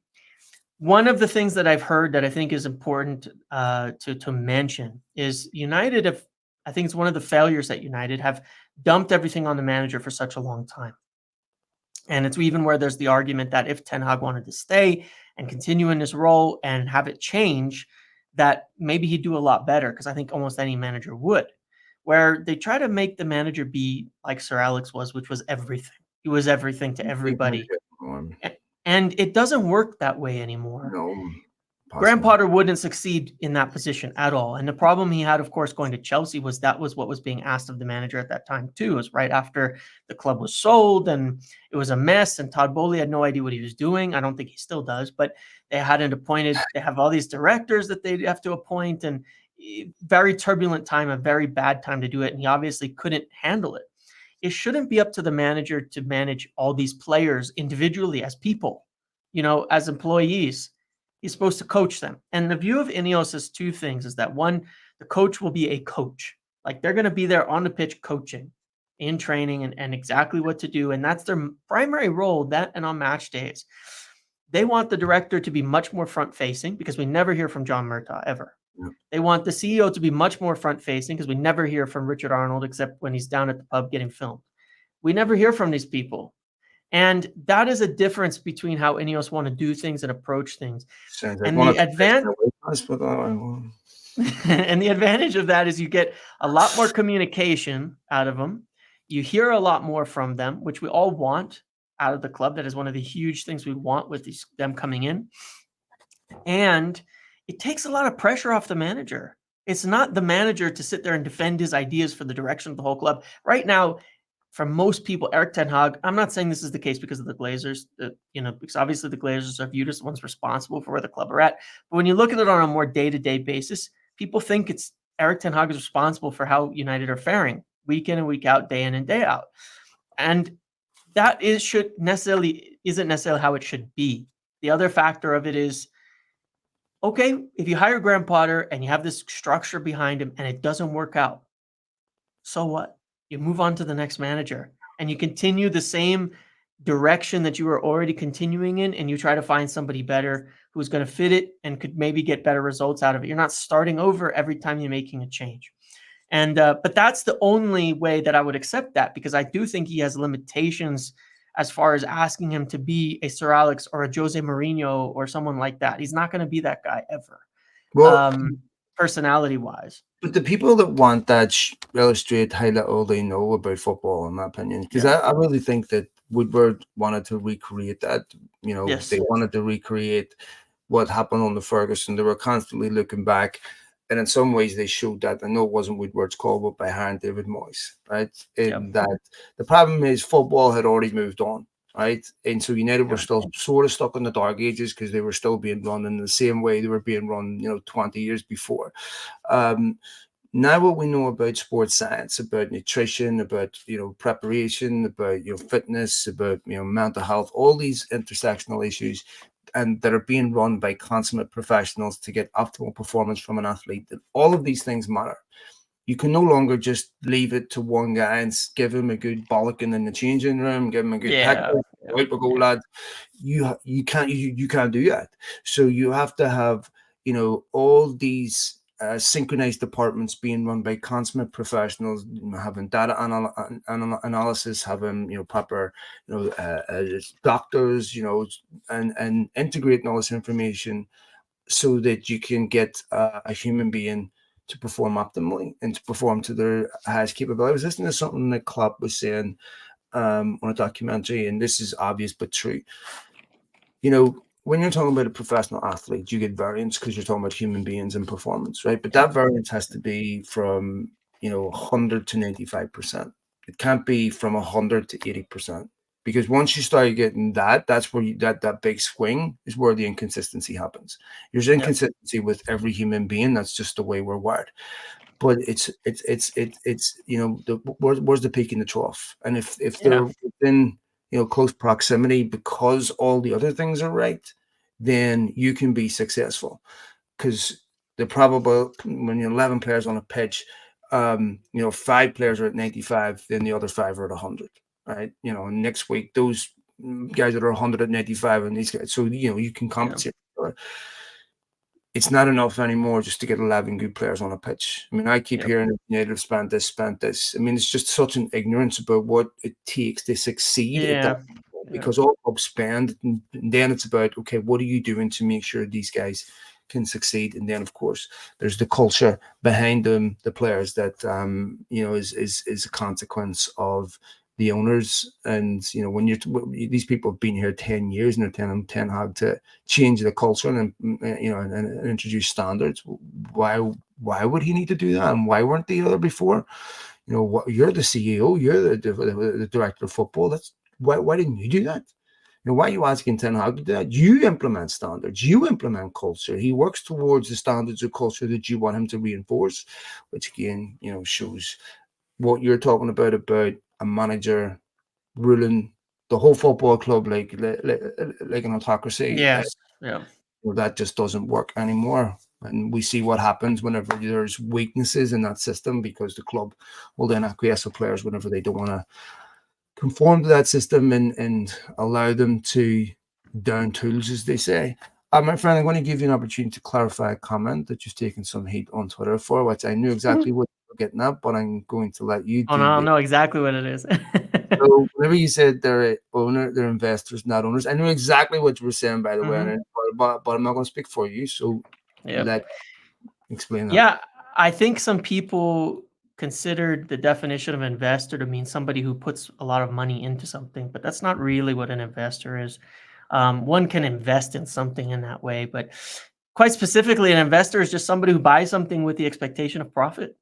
One of the things that I've heard that I think is important to mention is United have. I think it's one of the failures that United have dumped everything on the manager for such a long time, and it's even where there's the argument that if Ten Hag wanted to stay and continue in his role and have it change, that maybe he'd do a lot better, because I think almost any manager would. Where they try to make the manager be like Sir Alex was, which was everything. He was everything to Think I everybody. get one. And it doesn't work that way anymore. No, Graham possible. Potter wouldn't succeed in that position at all. And the problem he had, of course, going to Chelsea was that was what was being asked of the manager at that time, too. It was right after the club was sold and it was a mess. And Todd Bowley had no idea what he was doing. I don't think he still does, but they hadn't appointed, they have all these directors that they have to appoint, and very turbulent time, a very bad time to do it. And he obviously couldn't handle it. It shouldn't be up to the manager to manage all these players individually as people, as employees. He's supposed to coach them. And the view of INEOS is two things: is that one, the coach will be a coach. Like, they're going to be there on the pitch coaching in training and exactly what to do. And that's their primary role, that and on match days. They want the director to be much more front facing, because we never hear from John Murtaugh ever. Yeah. They want the CEO to be much more front facing, because we never hear from Richard Arnold except when he's down at the pub getting filmed. We never hear from these people. And that is a difference between how INEOS want to do things and approach things. Sounds like And one the of the best advantage away pass, but well, and the advantage of that is you get a lot more communication out of them. You hear a lot more from them, which we all want out of the club. That is one of the huge things we want with them coming in. And it takes a lot of pressure off the manager. It's not the manager to sit there and defend his ideas for the direction of the whole club. Right now, for most people, Eric Ten Hag, I'm not saying this is the case because of the Glazers, because obviously the Glazers are viewed as the ones responsible for where the club are at. But when you look at it on a more day-to-day basis, people think it's Eric Ten Hag is responsible for how United are faring week in and week out, day in and day out. And that isn't necessarily how it should be. The other factor of it is, okay, if you hire Graham Potter and you have this structure behind him and it doesn't work out, so what? You move on to the next manager and you continue the same direction that you were already continuing in, and you try to find somebody better who's going to fit it and could maybe get better results out of it. You're not starting over every time you're making a change. And but that's the only way that I would accept that, because I do think he has limitations as far as asking him to be a Sir Alex or a Jose Mourinho or someone like that. He's not going to be that guy ever, well, personality wise. but the people that want that illustrate how little they know about football, in my opinion. Because Yeah. I really think that Woodward wanted to recreate that. Yes. They wanted to recreate what happened on the Ferguson. They were constantly looking back. And in some ways, they showed that. I know it wasn't Woodward's call, but by hiring David Moyes, right? Yep. That the problem is football had already moved on, right? And so United were Yep. still sort of stuck in the dark ages, because they were still being run in the same way they were being run, 20 years before. Now what we know about sports science, about nutrition, about preparation, about fitness, about mental health, all these intersectional issues, and that are being run by consummate professionals to get optimal performance from an athlete, that all of these things matter. You can no longer just leave it to one guy and give him a good bollocking in the changing room, give him a good peck. Yeah. Out we go, lad. You can't do that. So you have to have all these synchronized departments being run by consummate professionals, having data analysis, having proper doctors, and integrating all this information so that you can get a human being to perform optimally and to perform to their highest capability. I was listening to something that Klopp was saying on a documentary, and this is obvious but true. When you're talking about a professional athlete, you get variance because you're talking about human beings and performance, right? But that variance has to be from 100 to 95%. It can't be from 100 to 80%. because once you start getting that, that's where that big swing is where the inconsistency happens. There's Yep. inconsistency with every human being. That's just the way we're wired. But it's where's the peak in the trough? And if Yeah. they're within close proximity because all the other things are right, then you can be successful. Because the probable when you're 11 players on a pitch, five players are at 95, then the other five are at 100, right? Next week those guys that are 100 at 95 and these guys, so you can Yeah. compensate. It's not enough anymore just to get 11 good players on a pitch. I mean, I keep Yep. hearing that native spent this, spent this. I mean, it's just such an ignorance about what it takes to succeed at that Yeah. level, Yeah. because all clubs spend, and then it's about, okay, what are you doing to make sure these guys can succeed? And then, of course, there's the culture behind them, the players that is a consequence of the owners. And when these people have been here 10 years and they're telling Ten Hag to change the culture and introduce standards. Why would he need to do that? And why weren't they there before? You're the CEO, you're the director of football. That's why didn't you do that? Why are you asking Ten Hag to do that? You implement standards, you implement culture. He works towards the standards of culture that you want him to reinforce, which again, shows what you're talking about a manager ruling the whole football club like an autocracy. Yes. Yeah. Well, that just doesn't work anymore. And we see what happens whenever there's weaknesses in that system, because the club will then acquiesce with players whenever they don't want to conform to that system and allow them to down tools, as they say. My friend, I'm going to give you an opportunity to clarify a comment that you've taken some heat on Twitter for, which I knew exactly what you were getting at, but I'm going to let you Oh, no, do I the. know exactly what it is. So whenever you said they're investors, not owners, I knew exactly what you were saying, by the way, Mhm. but I'm not going to speak for you. So Yep. let explain that. Yeah, I think some people considered the definition of investor to mean somebody who puts a lot of money into something, but that's not really what an investor is. One can invest in something in that way, but quite specifically, an investor is just somebody who buys something with the expectation of profit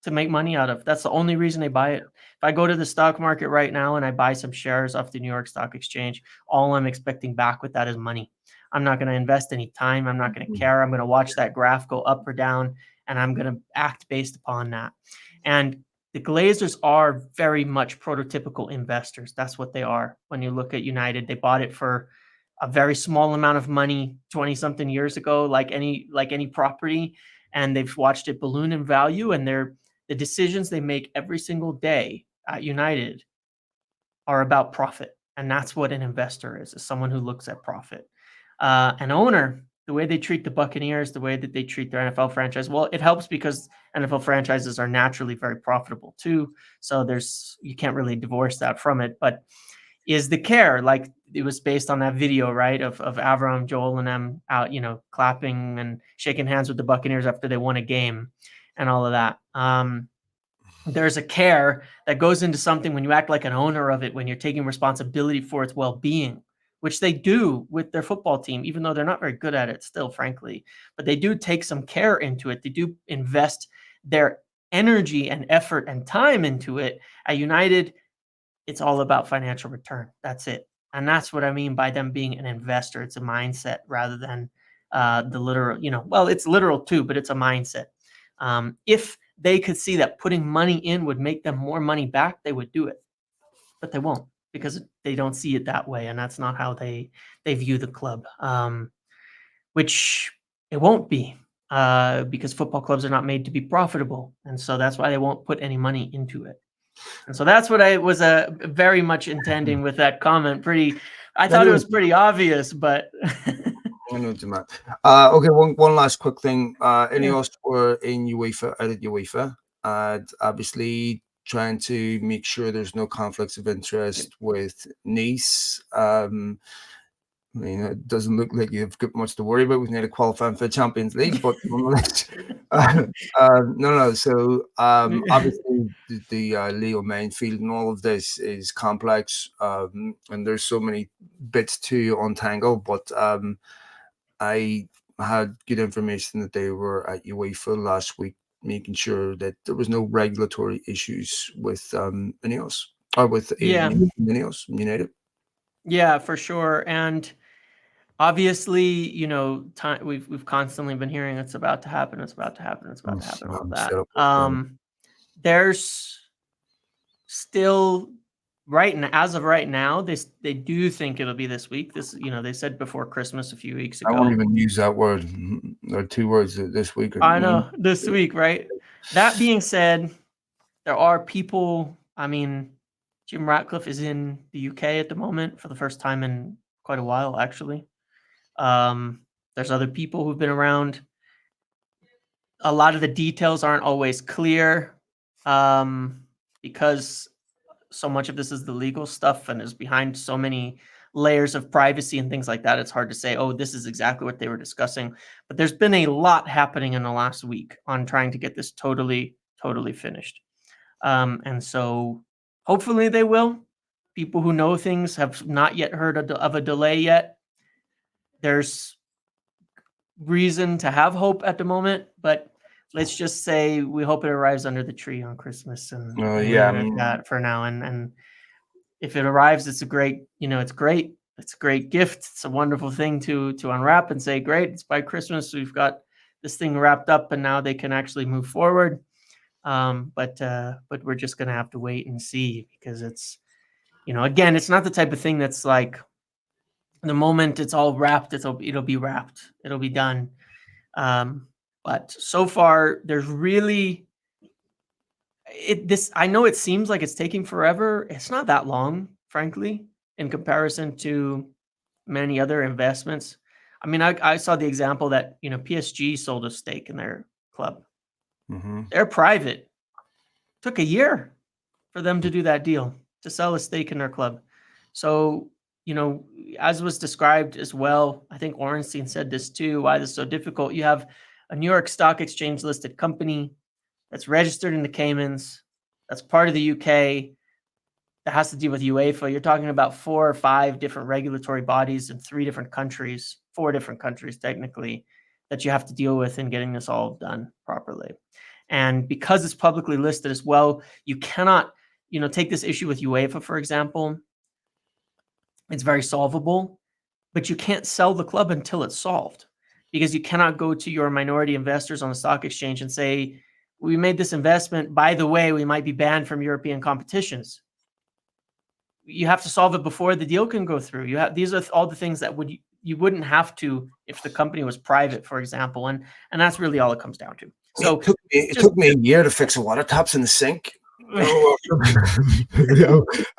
to make money out of. That's the only reason they buy it. If I go to the stock market right now and I buy some shares off the New York Stock Exchange, all I'm expecting back with that is money. I'm not going to invest any time. I'm not going to care. I'm going to watch that graph go up or down, and I'm going to act based upon that. And the Glazers are very much prototypical investors. That's what they are. When you look at United, they bought it for a very small amount of money 20 something years ago, like any property, and they've watched it balloon in value, and the decisions they make every single day at United are about profit. And that's what an investor is someone who looks at profit. An owner, the way they treat the Buccaneers, the way that they treat their NFL franchise, well, it helps because NFL franchises are naturally very profitable too. So you can't really divorce that from it. But is the care, like it was based on that video, right? Of Avram, Joel, and them out, clapping and shaking hands with the Buccaneers after they won a game and all of that. There's a care that goes into something when you act like an owner of it, when you're taking responsibility for its well-being, which they do with their football team, even though they're not very good at it still, frankly. But they do take some care into it. They do invest their energy and effort and time into it. At United, it's all about financial return. That's it. And that's what I mean by them being an investor. It's a mindset rather than the literal, well, it's literal too, but it's a mindset. If they could see that putting money in would make them more money back, they would do it, but they won't because they don't see it that way. And that's not how they view the club, which it won't be because football clubs are not made to be profitable. And so that's why they won't put any money into it. And so that's what I was very much intending with that comment. I I thought it know, was pretty obvious, but I know what you meant. Okay, one last quick thing. yeah, INEOS were in UEFA, out of UEFA, and obviously trying to make sure there's no conflicts of interest with Nice. I mean, it doesn't look like you've got much to worry about with nearly qualifying for the Champions League, but nonetheless, no. So obviously, the legal minefield and all of this is complex, and there's so many bits to untangle. But I had good information that they were at UEFA last week, making sure that there was no regulatory issues with INEOS or with yeah. INEOS United. Yeah, for sure. And obviously, time we've constantly been hearing it's about to happen, it's about to happen, it's about to happen, all of I'm that. set up with them. There's still right now, as of right now, they do think it'll be this week. They said before Christmas a few weeks I won't ago. even use that word or two words this week. I know, this week, right? That being said, there are people. I mean, Jim Ratcliffe is in the UK at the moment for the first time in quite a while, actually. There's other people who've been around. A lot of the details aren't always clear, because so much of this is the legal stuff and is behind so many layers of privacy and things like that. It's hard to say, oh, this is exactly what they were discussing. But there's been a lot happening in the last week on trying to get this totally, totally finished. And so hopefully they will. People who know things have not yet heard of a delay yet. There's reason to have hope at the moment, but let's just say we hope it arrives under the tree on Christmas and Yeah, leave it at that for now. And if it arrives, it's a great, it's great. It's a great gift. It's a wonderful thing to unwrap and say, great, it's by Christmas. We've got this thing wrapped up and now they can actually move forward. But we're just gonna have to wait and see because it's, again, it's not the type of thing that's like the moment it's all wrapped, it'll be wrapped, it'll be done. But so far, there's really I know it seems like it's taking forever. It's not that long, frankly, in comparison to many other investments. I mean, I saw the example that PSG sold a stake in their club. mm-hmm. They're private. Took a year for them to do that deal, to sell a stake in their club. So, as was described as well, I think Orenstein said this too, why this is so difficult. You have a New York Stock Exchange listed company that's registered in the Caymans, that's part of the UK, that has to deal with UEFA. You're talking about 4 or 5 different regulatory bodies in 3 different countries, 4 different countries technically, that you have to deal with in getting this all done properly. And because it's publicly listed as well, you cannot, take this issue with UEFA, for example. It's very solvable, but you can't sell the club until it's solved because you cannot go to your minority investors on the stock exchange and say, we made this investment. By the way, we might be banned from European competitions. You have to solve it before the deal can go through. These are all the things that you wouldn't have to if the company was private, for example, and that's really all it comes down to. So It took me a year to fix the water taps in the sink. Oh,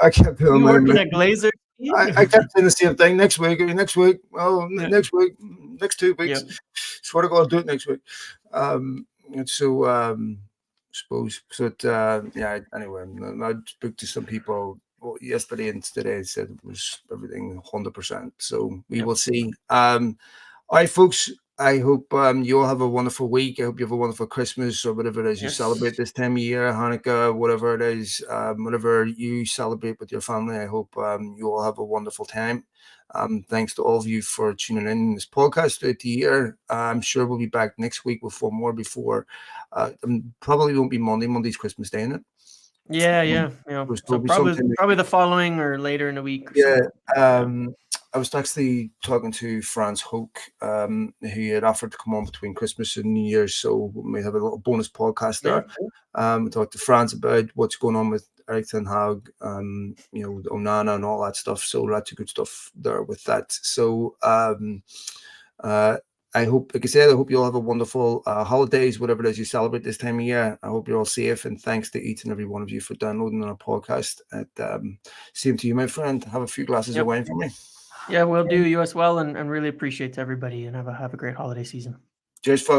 I kept you telling working my, at Glazer? I kept saying the same thing. Next week, next week. Oh, Yeah. next week, next 2 Yeah. weeks. Swear to God, I'll do it next week. And so, suppose. So, yeah. Anyway, I spoke to some people yesterday and today. Said it was everything 100%. So we Yep. will see. All right, folks. I hope you all have a wonderful week. I hope you have a wonderful Christmas or whatever it is you celebrate Yes. this time of year, Hanukkah, whatever it is, whatever you celebrate with your family. I hope you all have a wonderful time. Thanks to all of you for tuning in this podcast throughout the year. I'm sure we'll be back next week with 4 more before. Probably won't be Monday. Monday's Christmas Day, isn't it? Yeah. So There'll be something. probably the following or later in the week or Yeah, something. Yeah. I was actually talking to Franz Hoek, who had offered to come on between Christmas and New Year's, so we may have a little bonus podcast Yeah. there. We talked to Franz about what's going on with Eric Ten Hag, Onana and all that stuff. So lots of good stuff there with that. So uh, I hope, like I said, I hope you all have a wonderful holidays, whatever it is you celebrate this time of year. I hope you're all safe, and thanks to each and every one of you for downloading our podcast. Same to you, my friend. Have a few glasses of Yep. wine for me. Yeah, we'll do you as well, and really appreciate everybody, and have a great holiday season. Cheers, folks.